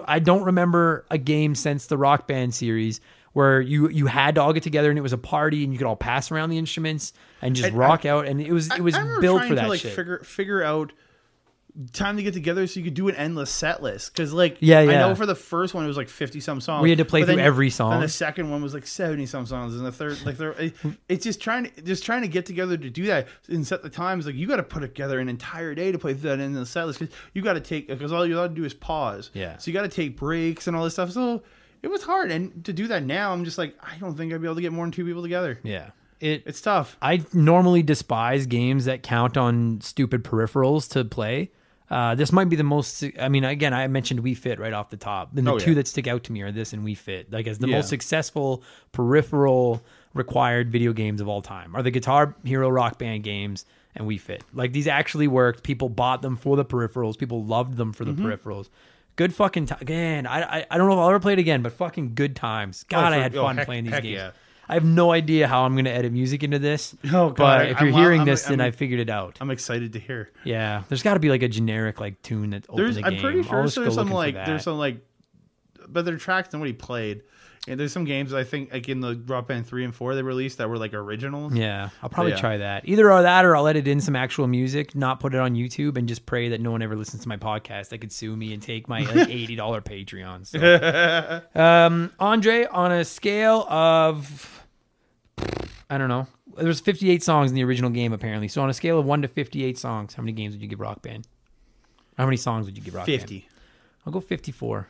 I don't remember a game since the Rock Band series where you had to all get together and it was a party and you could all pass around the instruments and just rock out, and it was built for that shit. Figure out time to get together so you could do an endless set list, because I know for the first one it was 50 some songs, we had to play through every song, and the second one was 70 some songs, and the third it's just trying to get together to do that and set the times. You got to put together an entire day to play through that endless set list, because you got to because all you got to do is pause, so you got to take breaks and all this stuff. So it was hard, and to do that now I'm just I don't think I'd be able to get more than 2 people together. It's tough. I normally despise games that count on stupid peripherals to play. This might be the most, again, I mentioned Wii Fit right off the top. And the two that stick out to me are this and Wii Fit. As the most successful peripheral required video games of all time are the Guitar Hero Rock Band games and Wii Fit. Like, these actually worked. People bought them for the peripherals. People loved them for the peripherals. Good fucking time. Again, I don't know if I'll ever play it again, but fucking good times. God, I had fun playing these games. Yeah. I have no idea how I'm going to edit music into this. Oh, God. But if you're hearing this, then I figured it out. I'm excited to hear. Yeah. There's got to be like a generic like tune that opens the game. I'm pretty sure there's some like, but they're tracks nobody played. And there's some games I think like in the Rock Band 3 and 4 they released that were like originals. Yeah, I'll probably try that. Either that or I'll edit in some actual music, not put it on YouTube, and just pray that no one ever listens to my podcast. They could sue me and take my like $80 Patreon. So. Andre, on a scale of, I don't know, there's 58 songs in the original game apparently. So on a scale of 1 to 58 songs, how many games would you give Rock Band? How many songs would you give Rock Band? 50. I'll go 54.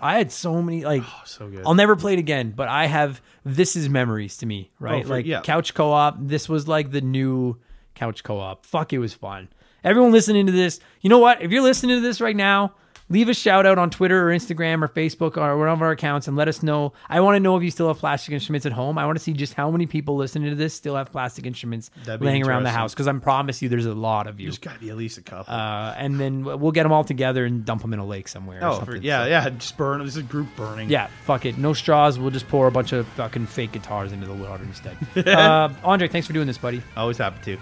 I had so many, like, so good. I'll never play it again, but I have, this is memories to me, right? Couch co-op, this was like the new couch co-op. Fuck, it was fun. Everyone listening to this, you know what? If you're listening to this right now, leave a shout out on Twitter or Instagram or Facebook or one of our accounts and let us know. I want to know if you still have plastic instruments at home. I want to see just how many people listening to this still have plastic instruments laying around the house, because I promise you there's a lot of you. There's got to be at least a couple. And then we'll get them all together and dump them in a lake somewhere. Just burn them. This is a group burning. Yeah, fuck it. No straws. We'll just pour a bunch of fucking fake guitars into the water instead. Andre, thanks for doing this, buddy. Always happy to.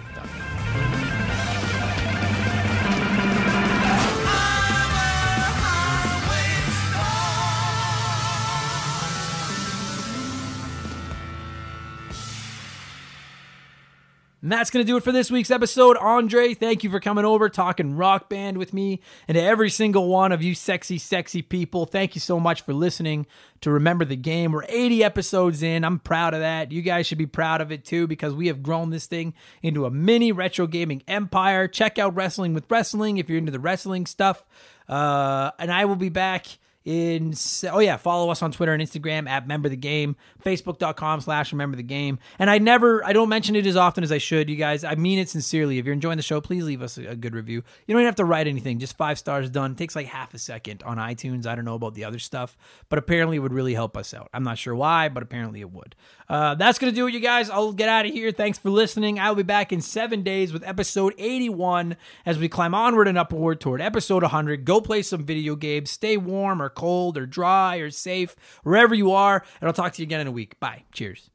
And that's going to do it for this week's episode. Andre, thank you for coming over, talking Rock Band with me. And to every single one of you sexy, sexy people, thank you so much for listening to Remember the Game. We're 80 episodes in. I'm proud of that. You guys should be proud of it too, because we have grown this thing into a mini retro gaming empire. Check out Wrestling with Wrestling if you're into the wrestling stuff. And I will be back follow us on Twitter and Instagram at Remember the Game, Facebook.com/Remember the Game. And I don't mention it as often as I should, you guys. I mean it sincerely. If you're enjoying the show, please leave us a good review. You don't even have to write anything, just 5 stars done. It takes like half a second on iTunes. I don't know about the other stuff, but apparently it would really help us out. I'm not sure why, but apparently it would. That's going to do it, you guys. I'll get out of here. Thanks for listening. I'll be back in 7 days with episode 81 as we climb onward and upward toward episode 100. Go play some video games. Stay warm or cold or dry or safe, wherever you are. And I'll talk to you again in a week. Bye. Cheers.